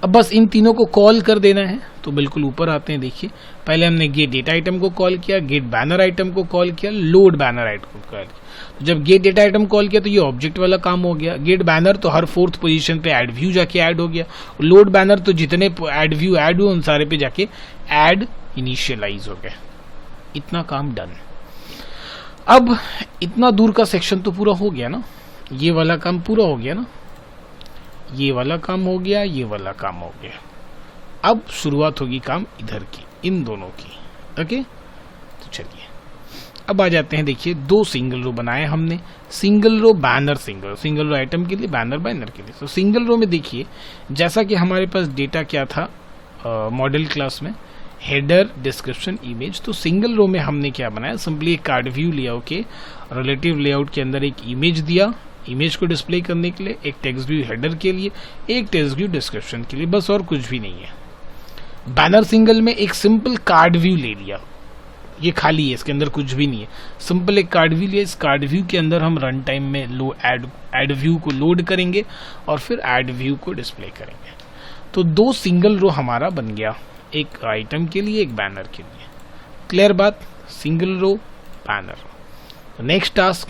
अब बस इन तीनों को कॉल कर देना है। तो बिल्कुल ऊपर आते हैं, देखिए पहले हमने गेट डेटा आइटम को कॉल किया, गेट बैनर आइटम को कॉल किया, लोड बैनर आइटम को कॉल किया। तो जब गेट डेटा आइटम कॉल किया तो ये ऑब्जेक्ट वाला काम हो गया। गेट बैनर तो हर 4th पोजीशन पे ऐड व्यू जाके ऐड हो गया। लोड बैनर तो जितने ऐड व्यू ऐड हुए उन सारे पे जाके ऐड इनिशियलाइज हो गया। इतना काम डन। अब इतना दूर का सेक्शन तो पूरा हो गया ना, ये वाला काम पूरा हो गया ना, ये वाला काम हो गया, ये वाला काम हो गया। अब शुरुआत होगी काम इधर की, इन दोनों की। ओके, तो चलिए अब आ जाते हैं। देखिए 2 सिंगल रो बनाए हमने, single row banner, single row item के लिए, बैनर बैनर के लिए। तो सिंगल रो में देखिए जैसा कि हमारे पास डेटा क्या था मॉडल क्लास में, हेडर, डिस्क्रिप्शन, इमेज। तो सिंगल रो में हमने क्या बनाया, सिंपली एक कार्ड व्यू लिया, ओके, रिलेटिव लेआउट के अंदर एक इमेज दिया, इमेज को डिस्प्ले करने के लिए, एक टेक्स्ट व्यू हेडर के लिए, एक टेक्स्ट व्यू डिस्क्रिप्शन के लिए, बस और कुछ भी नहीं है। बैनर सिंगल में एक सिंपल कार्ड व्यू ले लिया, ये खाली है, इसके अंदर कुछ भी नहीं है, सिंपल एक कार्ड व्यू लिया। इस कार्ड व्यू के अंदर हम रन टाइम में ऐड व्यू को लोड करेंगे और फिर ऐड व्यू को डिस्प्ले करेंगे। तो 2 सिंगल रो हमारा बन गया, एक आइटम के लिए, एक बैनर के लिए। क्लियर बात, single row banner. Next task,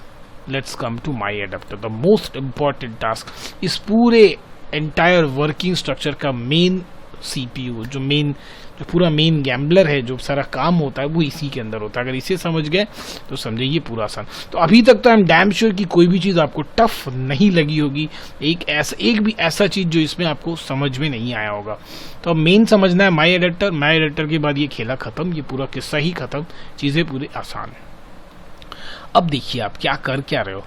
let's come to my adapter, the most important task. इस पूरे एंटायर वर्किंग स्ट्रक्चर का मेन सीपीयू, जो पूरा मेन गैम्बलर है, जो सारा काम होता है वो इसी के अंदर होता है। अगर इसे समझ गए तो समझे ये पूरा आसान। तो अभी तक तो आई एम डैम श्योर कि कोई भी चीज़ आपको टफ नहीं लगी होगी, एक भी ऐसा चीज़ जो इसमें आपको समझ में नहीं आया होगा। तो अब मेन समझना है माई एडिटर, माई एडिटर के बाद ये खेला खत्म, ये पूरा किस्सा ही खत्म, चीज़ें पूरी आसान। अब देखिए आप क्या रहे हो,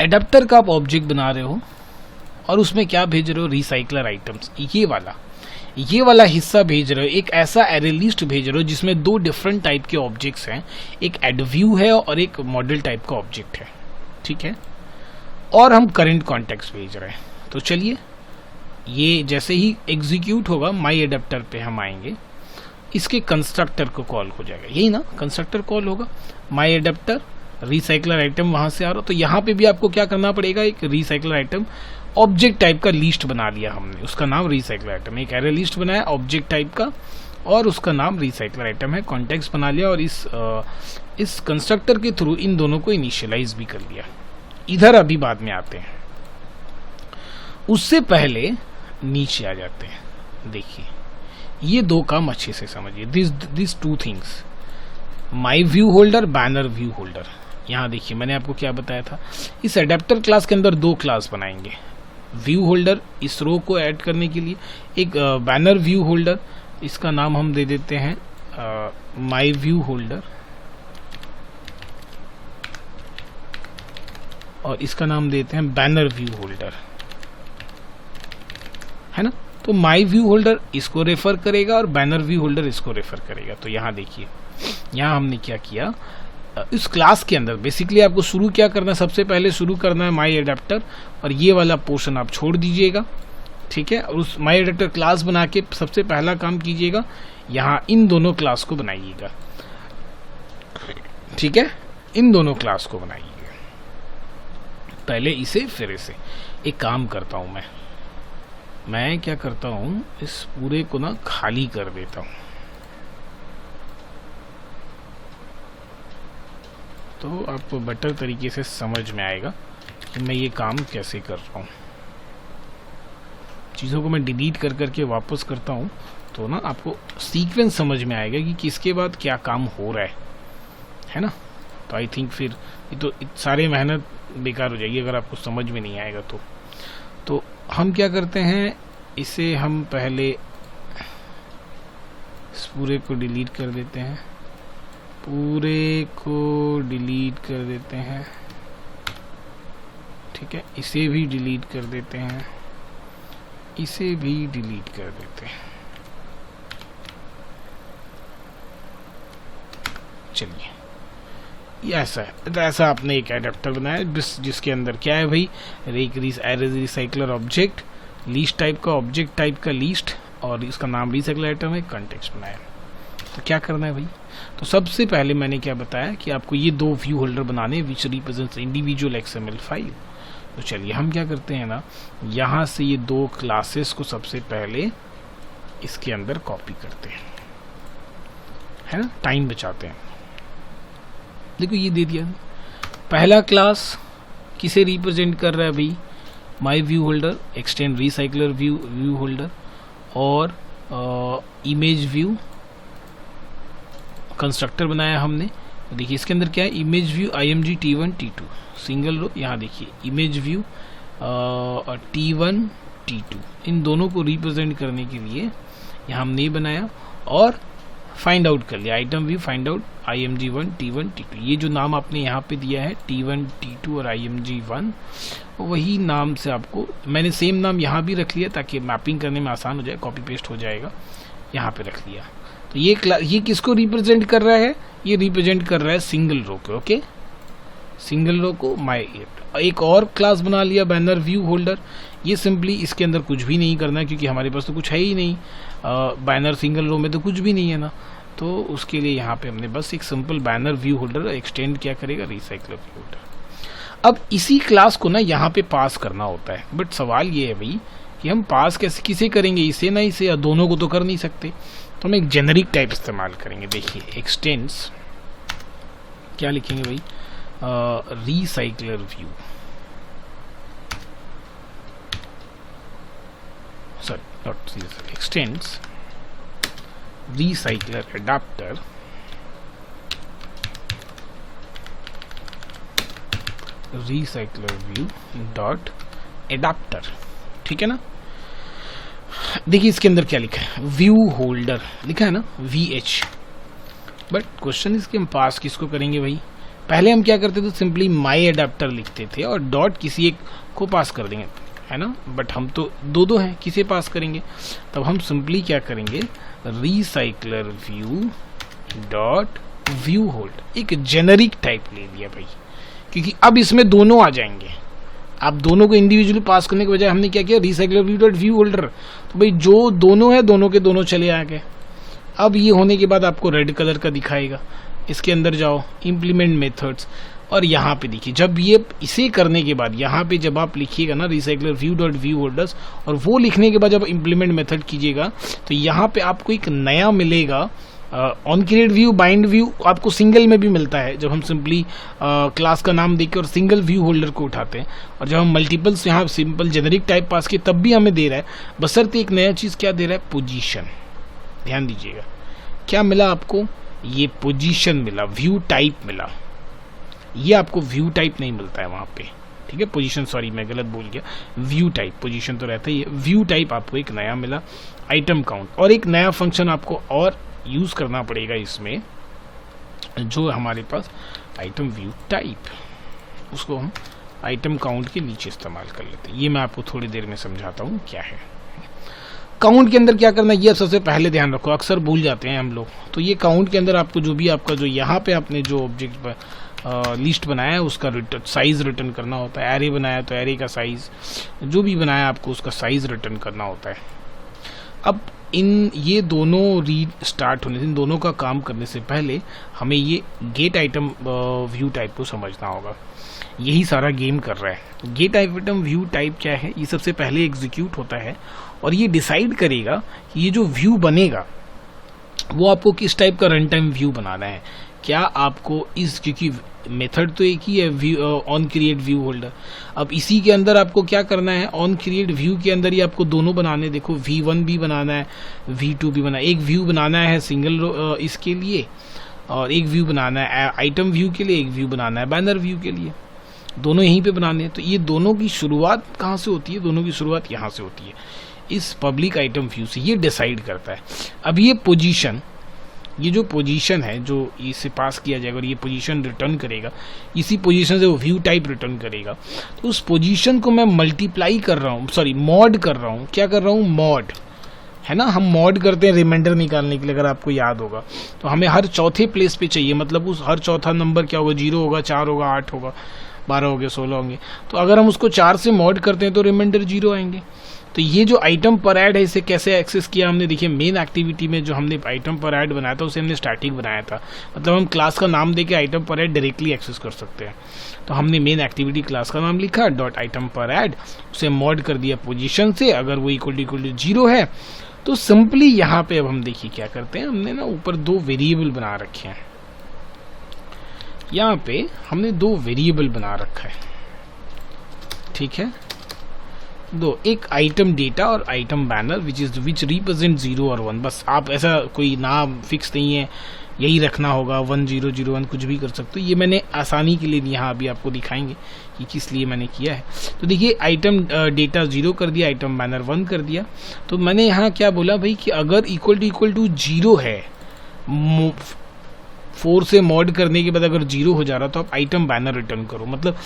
एडाप्टर का आप ऑब्जेक्ट बना रहे हो और उसमें क्या भेज रहे हो, रिसाइकलर आइटम्स, ये वाला हिस्सा भेज रहे हो, एक ऐसा एरे लिस्ट भेज रहे हो जिसमें दो डिफरेंट टाइप के ऑब्जेक्ट्स हैं, एक एड व्यू है और एक मॉडल टाइप का ऑब्जेक्ट है, ठीक है, और हम करंट कॉन्टेक्स्ट भेज रहे हैं। तो चलिए ये जैसे ही एग्जीक्यूट होगा माई एडाप्टर पे हम आएंगे, इसके कंस्ट्रक्टर को कॉल हो जाएगा, यही ना कंस्ट्रक्टर कॉल होगा, माई एडाप्टर रिसाइकलर आइटम वहां से आ रहा, तो यहाँ पे भी आपको क्या करना पड़ेगा, एक रिसाइकलर आइटम ऑब्जेक्ट टाइप का लिस्ट बना लिया हमने, उसका नाम रिसाइकलर आइटम, एक एरे लिस्ट बनाया ऑब्जेक्ट टाइप का और उसका नाम रिसाइकलर आइटम है, कॉन्टेक्स्ट बना लिया और इस कंस्ट्रक्टर के थ्रू इन दोनों को इनिशियलाइज भी कर लिया। इधर अभी बाद में आते हैं, उससे पहले नीचे आ जाते हैं। देखिए ये दो काम अच्छे से समझिए, this two things, my view holder, banner view holder. यहाँ देखिए मैंने आपको क्या बताया था, इस एडेप्टर क्लास के अंदर दो क्लास बनाएंगे, व्यू होल्डर इस रो को ऐड करने के लिए, एक बैनर व्यू होल्डर, इसका नाम हम दे देते हैं माई व्यू होल्डर और इसका नाम देते हैं बैनर व्यू होल्डर, है ना। तो माई व्यू होल्डर इसको रेफर करेगा और बैनर व्यू होल्डर इसको रेफर करेगा। तो यहाँ देखिए, यहाँ हमने क्या किया, इस क्लास के अंदर बेसिकली आपको शुरू क्या करना है, सबसे पहले शुरू करना है माई एडाप्टर और ये वाला पोर्शन आप छोड़ दीजिएगा, ठीक है, और उस माई एडाप्टर क्लास बना के सबसे पहला काम कीजिएगा, यहाँ इन दोनों क्लास को बनाइएगा, ठीक है, इन दोनों क्लास को बनाइएगा। पहले इसे फिर इसे, एक काम करता हूं मैं क्या करता हूं, इस पूरे को ना खाली कर देता हूं, तो आपको बेटर तरीके से समझ में आएगा कि मैं ये काम कैसे कर रहा हूं। चीज़ों को मैं डिलीट कर करके वापस करता हूं तो ना आपको सीक्वेंस समझ में आएगा कि किसके बाद क्या काम हो रहा है ना। तो आई थिंक फिर ये तो सारे मेहनत बेकार हो जाएगी अगर आपको समझ में नहीं आएगा तो हम क्या करते हैं, इसे हम पहले इस पूरे को डिलीट कर देते हैं, पूरे को डिलीट कर देते हैं, ठीक है, इसे भी डिलीट कर देते हैं, इसे भी डिलीट कर देते हैं। चलिए ये ऐसा है, तो ऐसा आपने एक एडेप्टर बनाया जिसके अंदर क्या है भाई, एक रिसाइकलर ऑब्जेक्ट, लिस्ट टाइप का ऑब्जेक्ट टाइप का लिस्ट और इसका नाम रिसाइकलर आइटम है, कॉन्टेक्स्ट बनाया। तो क्या करना है भाई, तो सबसे पहले मैंने क्या बताया कि आपको ये दो व्यू होल्डर बनाने विच रिप्रेजेंट्स इंडिविजुअल XML फाइल। तो चलिए हम क्या करते हैं ना, यहाँ से ये दो क्लासेस को सबसे पहले इसके अंदर कॉपी करते हैं, है ना, टाइम बचाते हैं। देखो ये दे दिया, पहला क्लास किसे रिप्रेजेंट कर रहा है भाई, my view holder, extend recycler view holder और इमेज व्यू कंस्ट्रक्टर बनाया हमने। देखिए इसके अंदर क्या है, image view img t1 t2 single row, यहाँ देखिए इमेज व्यू t1 t2, इन दोनों को रिप्रेजेंट करने के लिए यहाँ हमने बनाया और फाइंड आउट कर लिया, item view find out img1 t1 t2, ये जो नाम आपने यहाँ पे दिया है t1 t2 और img1, वही नाम से आपको मैंने सेम नाम यहाँ भी रख लिया ताकि मैपिंग करने में आसान हो जाए, कॉपी पेस्ट हो जाएगा, यहाँ पे रख लिया। तो ये किसको रिप्रेजेंट कर रहा है, ये रिप्रेजेंट कर रहा है सिंगल रो को, ओके, सिंगल रो को माई। एक और क्लास बना लिया बैनर व्यू होल्डर, ये सिंपली इसके अंदर कुछ भी नहीं करना है क्योंकि हमारे पास तो कुछ है ही नहीं, बैनर सिंगल रो में तो कुछ भी नहीं है ना, तो उसके लिए यहाँ पे हमने बस एक simple banner view holder extend क्या करेगा, रिसाइकलर व्यू होल्डर। अब इसी क्लास को ना यहाँ पे पास करना होता है, बट सवाल ये है भाई कि हम पास कैसे किसे करेंगे, इसे ना इसे, या दोनों को तो कर नहीं सकते, तो हम एक जेनरिक टाइप इस्तेमाल करेंगे। देखिए एक्सटेंड्स क्या लिखेंगे भाई, recycler view, sorry not extends recycler adapter recycler view dot adapter, ठीक है ना। देखिए इसके अंदर क्या लिखा है, व्यू होल्डर लिखा है ना, VH, बट क्वेश्चन इसके हम पास किसको करेंगे भाई, पहले हम क्या करते थे, सिंपली माई एडाप्टर लिखते थे और डॉट किसी एक को पास कर देंगे, है ना। बट हम तो दो हैं, किसे पास करेंगे, तब हम सिंपली क्या करेंगे, recycler view dot view hold, एक जेनरिक टाइप ले लिया भाई, क्योंकि अब इसमें दोनों आ जाएंगे। आप दोनों को इंडिविजुअली पास करने के बजाय हमने क्या किया, recycler view dot view holder, तो भाई जो दोनों है दोनों के दोनों चले आ गए। अब ये होने के बाद आपको रेड कलर का दिखाएगा, इसके अंदर जाओ इम्प्लीमेंट मेथड्स, और यहाँ पे देखिए जब ये इसे करने के बाद यहाँ पे जब आप लिखिएगा ना recycler view dot view holders, और वो लिखने के बाद जब इम्प्लीमेंट मेथड कीजिएगा तो यहाँ पे आपको एक नया मिलेगा on create view bind view, आपको सिंगल में भी मिलता है जब हम सिंपली क्लास का नाम देकर और सिंगल व्यू होल्डर को उठाते हैं, और जब हम मल्टीपल्स यहाँ सिंपल जेनरिक टाइप पास किए तब भी हमें दे रहा है, बशर्ते एक नया चीज़ क्या दे रहा है, पोजीशन। ध्यान दीजिएगा क्या मिला आपको, ये पोजीशन मिला, व्यू टाइप मिला, ये आपको व्यू टाइप नहीं मिलता है वहाँ पे, ठीक है। पोजीशन, सॉरी मैं गलत बोल गया, व्यू टाइप, पोजीशन तो रहता ही है, व्यू टाइप आपको एक नया मिला, आइटम काउंट, और एक नया फंक्शन आपको और यूज करना पड़ेगा इसमें, जो हमारे पास आइटम व्यू टाइप, उसको हम आइटम काउंट के नीचे इस्तेमाल कर लेते हैं। ये मैं आपको थोड़ी देर में समझाता हूँ क्या है। काउंट के अंदर क्या करना है, ये सबसे पहले ध्यान रखो, अक्सर भूल जाते हैं हम लोग। तो ये काउंट के अंदर आपको जो भी आपका जो यहाँ पे आपने जो ऑब्जेक्ट लिस्ट बनाया है उसका साइज रिटर्न करना होता है। एरे बनाया तो एरे का साइज, जो भी बनाया आपको उसका साइज रिटर्न करना होता है। अब ये दोनों रीड स्टार्ट होने से, इन दोनों का काम करने से पहले हमें ये गेट आइटम व्यू टाइप को समझना होगा। यही सारा गेम कर रहा है। गेट आइटम व्यू टाइप क्या है, ये सबसे पहले एग्जीक्यूट होता है और ये डिसाइड करेगा कि ये जो व्यू बनेगा वो आपको किस टाइप का रन टाइम व्यू बनाना है। क्या आपको क्योंकि मेथड तो एक ही है ऑन क्रिएट व्यू होल्डर, अब इसी के अंदर आपको क्या करना है, ऑन क्रिएट व्यू के अंदर ही आपको दोनों बनाने, देखो V1 भी बनाना है, V2 भी बनाना है। एक व्यू बनाना है सिंगल इसके लिए, और एक व्यू बनाना है आइटम व्यू के लिए, एक व्यू बनाना है बैनर व्यू के लिए, दोनों यहीं पे बनाने हैं। तो ये दोनों की शुरुआत कहाँ से होती है, दोनों की शुरुआत यहाँ से होती है, इस पब्लिक आइटम व्यू से। ये डिसाइड करता है। अब ये पोजीशन, ये जो पोजीशन है जो इसे पास किया जाएगा और ये पोजीशन रिटर्न करेगा, इसी पोजीशन से वो व्यू टाइप रिटर्न करेगा। तो उस पोजीशन को मैं मल्टीप्लाई कर रहा हूँ, सॉरी मॉड कर रहा हूँ। क्या कर रहा हूँ, मॉड, है ना। हम मॉड करते हैं रिमाइंडर निकालने के लिए, अगर आपको याद होगा तो हमें हर चौथे प्लेस पे चाहिए, मतलब उस हर चौथा नंबर क्या होगा, 0 होगा, 4 होगा, 8 होगा, 12 होंगे, 16 होंगे। तो अगर हम उसको 4 से मॉड करते हैं तो रिमाइंडर 0 आएंगे। तो ये जो आइटम पर ऐड है, इसे कैसे एक्सेस किया हमने, देखिए मेन एक्टिविटी में जो हमने आइटम पर ऐड बनाया था उसे हमने स्टैटिक बनाया था, मतलब हम क्लास का नाम देके आइटम पर ऐड डायरेक्टली एक्सेस कर सकते हैं। तो हमने मेन एक्टिविटी क्लास का नाम लिखा डॉट आइटम पर ऐड, उसे मॉड कर दिया पोजीशन से, अगर वो इक्वल टू 0 है तो सिंपली यहाँ पे अब हम देखिए क्या करते हैं, हमने ना ऊपर 2 वेरिएबल बना रखे हैं। यहाँ पे हमने 2 वेरिएबल बना रखा है, ठीक है, एक आइटम डेटा और आइटम बैनर विच रिप्रेजेंट 0 और 1। बस आप ऐसा कोई नाम फिक्स नहीं है, यही रखना होगा, 1001 कुछ भी कर सकते हो। ये मैंने आसानी के लिए यहाँ अभी आपको दिखाएंगे कि किस लिए मैंने किया है। तो देखिए आइटम डेटा 0 कर दिया, आइटम बैनर 1 कर दिया। तो मैंने यहाँ क्या बोला भाई कि अगर इक्वल टू 0 है, 4 से मॉड करने के बाद अगर 0 हो जा रहा तो आप आइटम बैनर रिटर्न करो। मतलब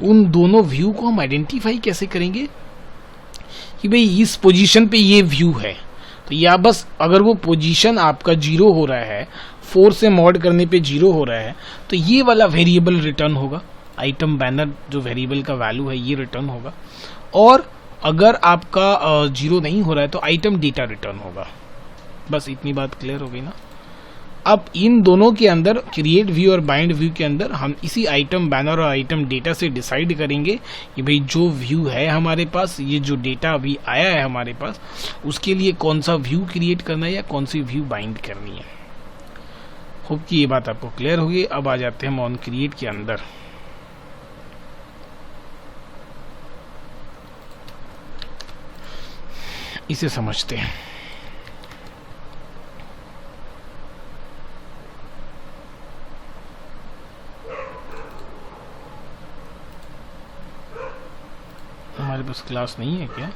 उन दोनों व्यू को हम आइडेंटिफाई कैसे करेंगे कि भाई इस पोजीशन पे ये व्यू है, तो या बस अगर वो पोजीशन आपका 0 हो रहा है, 4 से मॉड करने पे 0 हो रहा है, तो ये वाला वेरिएबल रिटर्न होगा, आइटम बैनर जो वेरिएबल का वैल्यू है ये रिटर्न होगा। और अगर आपका 0 नहीं हो रहा है तो आइटम डेटा रिटर्न होगा। बस इतनी बात क्लियर हो गई ना। अब इन दोनों के अंदर क्रिएट व्यू और बाइंड व्यू के अंदर हम इसी आइटम बैनर और आइटम डेटा से डिसाइड करेंगे कि भाई जो व्यू है हमारे पास, ये जो डेटा अभी आया है हमारे पास, उसके लिए कौन सा व्यू क्रिएट करना है या कौन सी व्यू बाइंड करनी है। होप कि ये बात आपको क्लियर होगी। अब आ जाते हैं हम ऑन क्रिएट के अंदर। इसे समझते हैं। हमारे पास क्लास नहीं है क्या?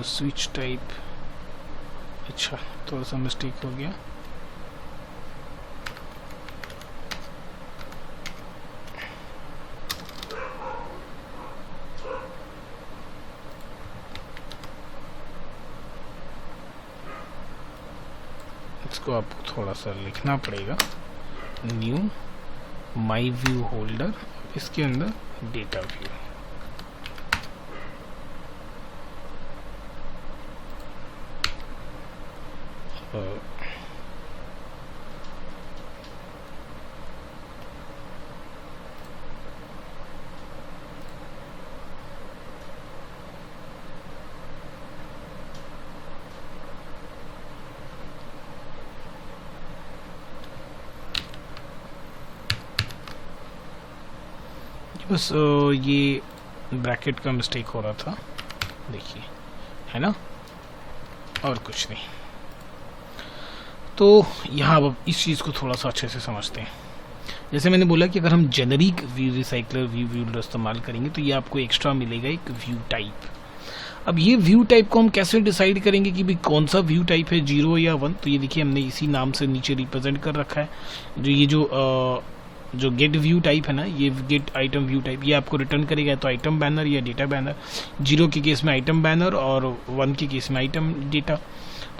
स्विच टाइप अच्छा, थोड़ा सा मिस्टेक हो गया। इसको आपको थोड़ा सा लिखना पड़ेगा, न्यू माई व्यू होल्डर, इसके अंदर डेटा व्यू। बस ये ब्रैकेट का मिस्टेक हो रहा था, देखिए, है ना, और कुछ नहीं। तो यहाँ अब इस चीज़ को थोड़ा सा अच्छे से समझते हैं। जैसे मैंने बोला कि अगर हम generic view recycler view holder इस्तेमाल करेंगे तो ये आपको एक्स्ट्रा मिलेगा एक व्यू टाइप। अब ये व्यू टाइप को हम कैसे डिसाइड करेंगे कि भाई कौन सा व्यू टाइप है, 0 या 1? तो ये देखिए हमने इसी नाम से नीचे रिप्रेजेंट कर रखा है। जो ये जो गेट व्यू टाइप है ना, ये गेट आइटम व्यू टाइप, ये आपको रिटर्न करेगा तो आइटम बैनर या डेटा बैनर। 0 के केस में आइटम बैनर और 1 के केस में आइटम डेटा।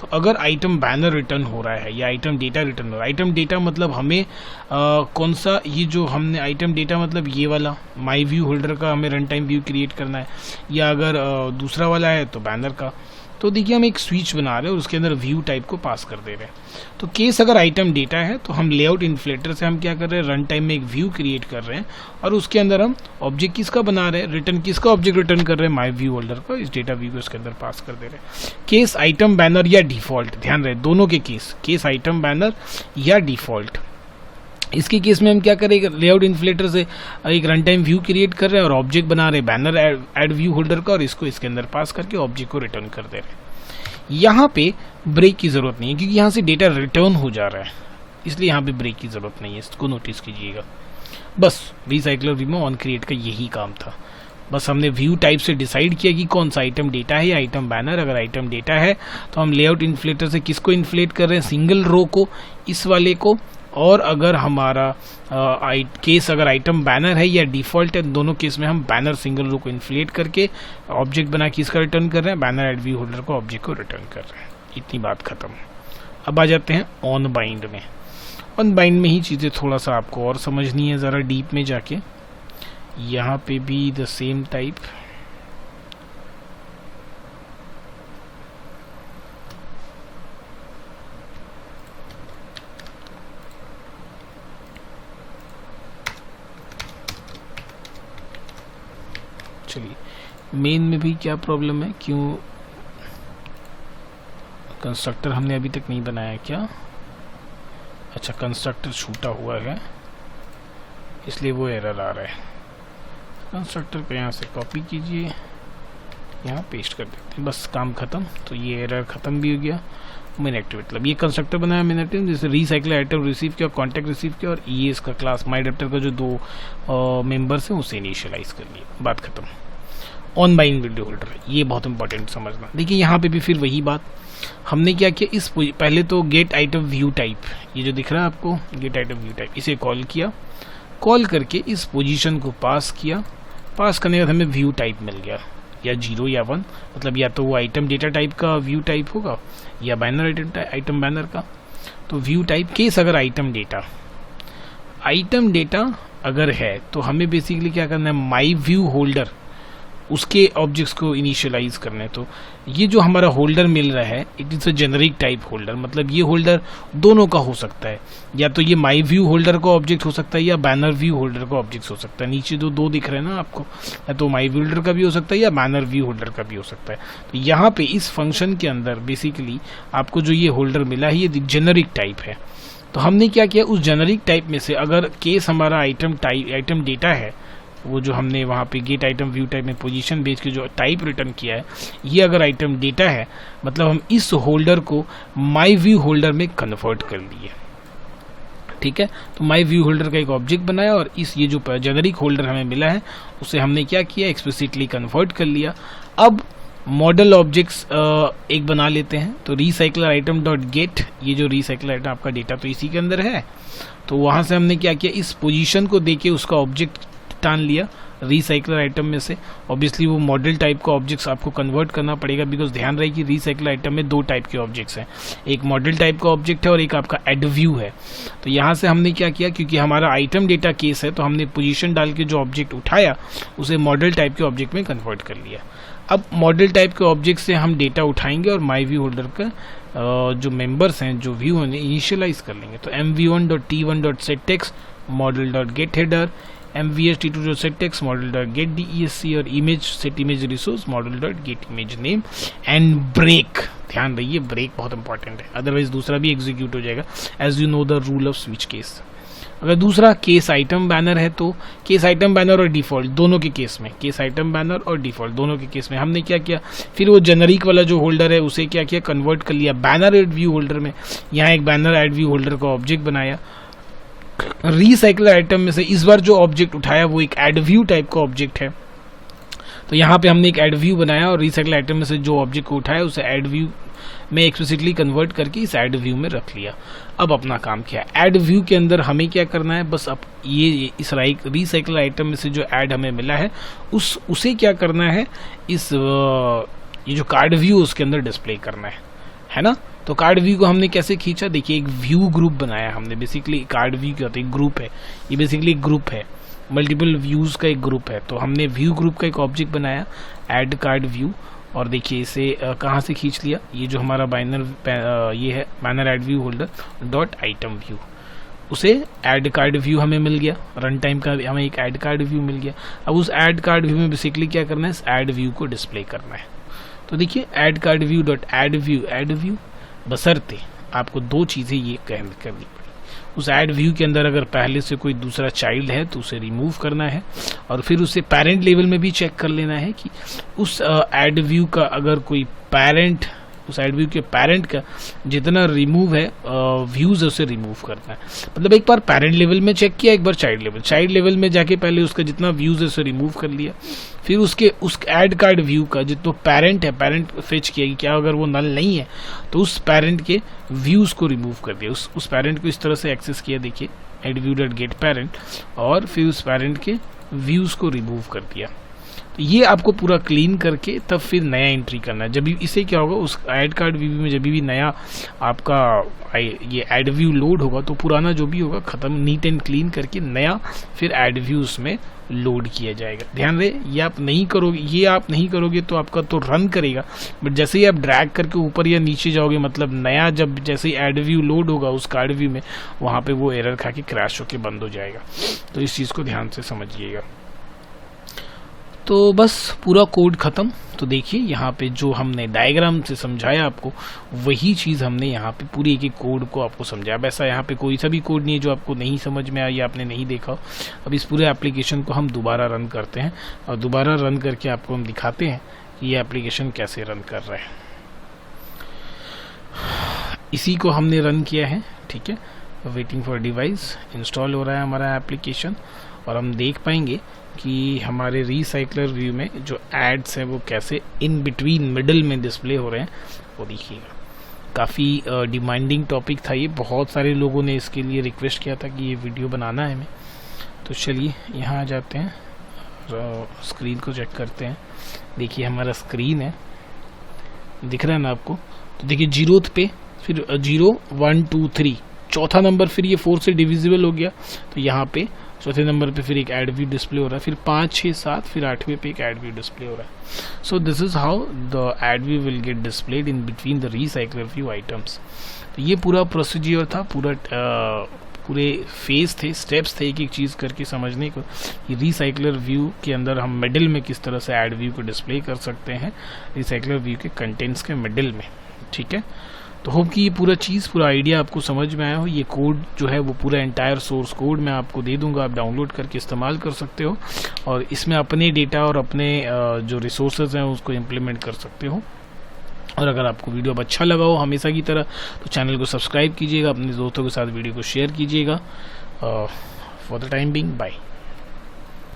तो अगर आइटम बैनर रिटर्न हो रहा है या आइटम डेटा रिटर्न हो रहा है, आइटम डेटा मतलब हमें कौन सा, ये जो हमने आइटम डेटा मतलब ये वाला माई व्यू होल्डर का हमें रन टाइम व्यू क्रिएट करना है, या अगर दूसरा वाला है तो बैनर का। तो देखिए हम एक स्विच बना रहे हैं और उसके अंदर व्यू टाइप को पास कर दे रहे हैं। तो केस अगर आइटम डेटा है तो हम लेआउट इन्फ्लेटर से हम क्या कर रहे हैं, रन टाइम में एक व्यू क्रिएट कर रहे हैं और उसके अंदर हम ऑब्जेक्ट किसका बना रहे हैं, रिटर्न किसका ऑब्जेक्ट रिटर्न कर रहे हैं, माई व्यू होल्डर का, इस डेटा व्यू को उसके अंदर पास कर दे रहे हैं। केस आइटम बैनर या डिफॉल्ट, ध्यान रहे दोनों के केस आइटम बैनर या डिफॉल्ट। इसके केस में हम क्या करेंगे, लेआउट इन्फ्लेटर से एक रन टाइम व्यू क्रिएट कर रहे हैं और ऑब्जेक्ट बना रहे हैं बैनर ऐड व्यू होल्डर का, और इसको इसके अंदर पास करके ऑब्जेक्ट को रिटर्न कर दे रहे हैं। यहाँ पे ब्रेक की जरूरत नहीं है क्योंकि यहाँ से डेटा रिटर्न हो जा रहा है, इसलिए यहाँ पे ब्रेक की जरूरत नहीं है, इसको नोटिस कीजिएगा। बस रिसाइकलर व्यू में ऑन क्रिएट का यही काम था। बस हमने व्यू टाइप से डिसाइड किया कि कौन सा आइटम डेटा है या आइटम बैनर। अगर आइटम डेटा है तो हम लेआउट इन्फ्लेटर से किसको इन्फ्लेट कर रहे हैं, सिंगल रो को, इस वाले को। और अगर हमारा केस अगर आइटम बैनर है या डिफॉल्ट है, दोनों केस में हम बैनर सिंगल रो को इन्फ्लेट करके ऑब्जेक्ट बना के इसका रिटर्न कर रहे हैं, बैनर एड व्यू होल्डर को ऑब्जेक्ट को रिटर्न कर रहे हैं। इतनी बात खत्म। अब आ जाते हैं ऑन बाइंड में। ऑन बाइंड में ही चीज़ें थोड़ा सा आपको और समझनी है ज़रा डीप में जाके। यहाँ पे भी द सेम टाइप, चलिए मेन में भी क्या प्रॉब्लम है, क्यों कंस्ट्रक्टर हमने अभी तक नहीं बनाया क्या? अच्छा, कंस्ट्रक्टर छूटा हुआ है इसलिए वो एरर आ रहा है। कंस्ट्रक्टर को यहाँ से कॉपी कीजिए, यहाँ पेस्ट कर देते हैं, बस काम खत्म। तो ये एरर खत्म भी हो गया। मेन एक्टिव मतलब ये कंस्ट्रक्टर बनाया मेन एक्टिव, जैसे रिसाइकल आइटम रिसीव किया, कॉन्टैक्ट रिसीव किया, और ये इसका क्लास माई एडेप्टर का जो 2 मेंबर्स हैं उसे इनिशियलाइज कर लिया, बात खत्म। ऑन बाइंड व्यू होल्डर, ये बहुत इंपॉर्टेंट समझना। देखिए यहाँ पे भी फिर वही बात, हमने क्या किया, इस पहले तो गेट आइटम व्यू टाइप, ये जो दिख रहा है आपको गेट आइटम व्यू टाइप, इसे कॉल किया। कॉल करके इस पोजीशन को पास किया। पास करने के बाद हमें व्यू टाइप मिल गया, या 0 या 1, मतलब या तो वो आइटम डेटा टाइप का व्यू टाइप होगा या बैनर आइटम बैनर का। तो व्यू टाइप केस अगर आइटम डेटा अगर है तो हमें बेसिकली क्या करना है, माई व्यू होल्डर उसके ऑब्जेक्ट्स को इनिशियलाइज करने। तो ये जो हमारा होल्डर मिल रहा है it is a generic type holder, मतलब ये होल्डर दोनों का हो सकता है, या तो ये माई व्यू होल्डर का ऑब्जेक्ट हो सकता है या बैनर व्यू होल्डर का ऑब्जेक्ट हो सकता है। नीचे जो 2 दिख रहे हैं ना आपको, या तो माई व्यू होल्डर का भी हो सकता है या बैनर व्यू होल्डर का भी हो सकता है। तो यहाँ पे इस फंक्शन के अंदर बेसिकली आपको जो ये होल्डर मिला है ये जेनरिक टाइप है। तो हमने क्या किया, उस जेनरिक टाइप में से अगर केस हमारा आइटम डेटा है, वो जो हमने वहाँ पे गेट आइटम व्यू टाइप में पोजीशन बेच के जो टाइप रिटर्न किया है, ये अगर आइटम डेटा है मतलब हम इस होल्डर को माई व्यू होल्डर में कन्वर्ट कर लिए। ठीक है, तो माई व्यू होल्डर का एक ऑब्जेक्ट बनाया और इस ये जो जेनरिक होल्डर हमें मिला है उसे हमने क्या किया, एक्सप्लिसिटली कन्वर्ट कर लिया। अब मॉडल ऑब्जेक्ट्स एक बना लेते हैं। तो रिसाइकलर आइटम डॉट गेट, ये जो रिसाइकलर आइटम आपका डेटा तो इसी के अंदर है, तो वहाँ से हमने क्या किया, इस पोजीशन को देके उसका ऑब्जेक्ट टान लिया रिसाइकलर आइटम में से। ऑब्वियसली वो मॉडल टाइप का ऑब्जेक्ट्स आपको कन्वर्ट करना पड़ेगा, बिकॉज ध्यान रहे कि रिसाइकलर आइटम में दो टाइप के ऑब्जेक्ट्स हैं, एक मॉडल टाइप का ऑब्जेक्ट है और एक आपका एड व्यू है। तो यहाँ से हमने क्या किया, क्योंकि हमारा आइटम डेटा केस है, तो हमने पोजीशन डाल के जो ऑब्जेक्ट उठाया उसे मॉडल टाइप के ऑब्जेक्ट में कन्वर्ट कर लिया। अब मॉडल टाइप के ऑब्जेक्ट से हम डेटा उठाएंगे और माई व्यू होल्डर का जो मेंबर्स हैं, जो व्यू हैं, इनिशियलाइज कर लेंगे। तो mv1.t1.setText model.getHeader, mvs.t2.setText model.getDESC और image set image resource model.getImageName and break. ध्यान रहिए ब्रेक बहुत इंपॉर्टेंट है, अदरवाइज दूसरा भी एग्जीक्यूट हो जाएगा, as you know the rule of switch case. अगर दूसरा केस आइटम बैनर है तो केस आइटम बैनर और डिफॉल्ट दोनों के केस में, केस आइटम बैनर और डिफॉल्ट दोनों के केस में हमने क्या किया, फिर वो जेनरिक वाला जो होल्डर है उसे क्या किया, कन्वर्ट कर लिया बैनर एड व्यू होल्डर में। यहाँ एक बैनर एड व्यू होल्डर का ऑब्जेक्ट बनाया। रिसाइकलर आइटम में से इस बार जो ऑब्जेक्ट उठाया वो एक एड व्यू टाइप का ऑब्जेक्ट है, तो यहाँ पे हमने एक एड व्यू बनाया और रिसाइकल आइटम में से जो ऑब्जेक्ट को उठाया उसे एड व्यू में एक्सप्लिसिटली कन्वर्ट करके इस एड व्यू में रख लिया। अब अपना काम क्या है, एड व्यू के अंदर हमें क्या करना है, बस अब ये इस रिसाइकल आइटम में से जो ऐड हमें मिला है उसे क्या करना है, इस ये जो कार्ड व्यू उसके अंदर डिस्प्ले करना है ना। तो कार्ड व्यू को हमने कैसे खींचा, देखिए एक व्यू ग्रुप बनाया हमने। बेसिकली कार्ड व्यू क्या होता है, एक ग्रुप है, ये बेसिकली एक ग्रुप है, मल्टीपल व्यूज का एक ग्रुप है। तो हमने व्यू ग्रुप का एक ऑब्जेक्ट बनाया ऐड कार्ड व्यू, और देखिए इसे कहाँ से खींच लिया, ये जो हमारा ये है banner ad view holder dot item view, उसे ऐड कार्ड व्यू हमें मिल गया। रन टाइम का हमें एक ऐड कार्ड व्यू मिल गया। अब उस ऐड कार्ड व्यू में बेसिकली क्या करना है, इस ऐड व्यू को डिस्प्ले करना है। तो देखिए add card view dot add view, बशर्ते आपको दो चीज़ें ये करनी पड़ी। उस ऐड व्यू के अंदर अगर पहले से कोई दूसरा चाइल्ड है तो उसे रिमूव करना है, और फिर उसे पेरेंट लेवल में भी चेक कर लेना है कि उस ऐड व्यू का अगर कोई पेरेंट, उस ऐड व्यू के पेरेंट का जितना रिमूव है व्यूज उसे रिमूव करना है। मतलब एक बार पेरेंट लेवल में चेक किया, एक बार चाइल्ड लेवल में जाके पहले उसका जितना व्यूज है उसे रिमूव कर लिया, फिर उस ऐड कार्ड व्यू का जितना पेरेंट है, पेरेंट फेच किया कि क्या अगर वो नल नहीं है तो उस पेरेंट के व्यूज को रिमूव कर दिया। उस पेरेंट को इस तरह से एक्सेस किया, देखिए add view dot gate parent, और फिर उस पेरेंट के व्यूज को रिमूव कर दिया। ये आपको पूरा क्लीन करके तब फिर नया एंट्री करना है। जब भी इसे क्या होगा, उस ऐड कार्ड व्यू में जब भी नया आपका ये ऐड व्यू लोड होगा तो पुराना जो भी होगा खत्म, नीट एंड क्लीन करके नया फिर ऐड व्यू उसमें लोड किया जाएगा। ध्यान रहे ये आप नहीं करोगे तो आपका तो रन करेगा, बट जैसे ही आप ड्रैग करके ऊपर या नीचे जाओगे, मतलब नया जब जैसे ही ऐड व्यू लोड होगा उस कार्ड व्यू में, वहाँ पे वो एरर खा के क्रैश होके बंद हो जाएगा। तो इस चीज़ को ध्यान से समझिएगा। तो बस पूरा कोड ख़त्म। तो देखिए यहाँ पे जो हमने डायग्राम से समझाया आपको, वही चीज़ हमने यहाँ पे पूरी एक कोड को आपको समझाया। वैसा यहाँ पे कोई सा भी कोड नहीं है जो आपको नहीं समझ में आया या आपने नहीं देखा हो। अब इस पूरे एप्लीकेशन को हम दोबारा रन करते हैं और दोबारा रन करके आपको हम दिखाते हैं कि ये एप्लीकेशन कैसे रन कर रहा है। इसी को हमने रन किया है, ठीक है। वेटिंग फॉर डिवाइस, इंस्टॉल हो रहा है हमारा एप्लीकेशन, और हम देख पाएंगे कि हमारे रिसाइकलर व्यू में जो एड्स हैं वो कैसे इन बिटवीन मिडल में डिस्प्ले हो रहे हैं, वो देखिएगा। काफ़ी डिमांडिंग टॉपिक था ये, बहुत सारे लोगों ने इसके लिए रिक्वेस्ट किया था कि ये वीडियो बनाना है हमें। तो चलिए यहाँ आ जाते हैं, स्क्रीन को चेक करते हैं। देखिए हमारा स्क्रीन है, दिख रहा है ना आपको। तो देखिए 0th पे फिर 0 1 2 3, चौथा नंबर फिर ये 4 से डिविजिबल हो गया, तो यहाँ पे चौथे नंबर पे फिर एक ऐड व्यू डिस्प्ले हो रहा है, फिर 5 6 7 फिर 8वें पे एक ऐड व्यू डिस्प्ले हो रहा है। So this is how the add view will get displayed in between the recycler view items. तो ये पूरा प्रोसीजर था, पूरे फेज थे, स्टेप्स थे, एक एक चीज़ करके समझने को। ये रिसाइकलर व्यू के अंदर हम मिडिल में किस तरह से ऐड व्यू को डिस्प्ले कर सकते हैं, रिसाइकलर व्यू के कंटेंट्स के मिडिल में, ठीक है। तो होप कि ये पूरा आइडिया आपको समझ में आया हो। ये कोड जो है वो पूरा एंटायर सोर्स कोड मैं आपको दे दूंगा, आप डाउनलोड करके इस्तेमाल कर सकते हो, और इसमें अपने डेटा और अपने जो रिसोर्सेज हैं उसको इम्प्लीमेंट कर सकते हो। और अगर आपको वीडियो अच्छा लगा हो हमेशा की तरह, तो चैनल को सब्सक्राइब कीजिएगा, अपने दोस्तों के साथ वीडियो को शेयर कीजिएगा। For the time being, bye.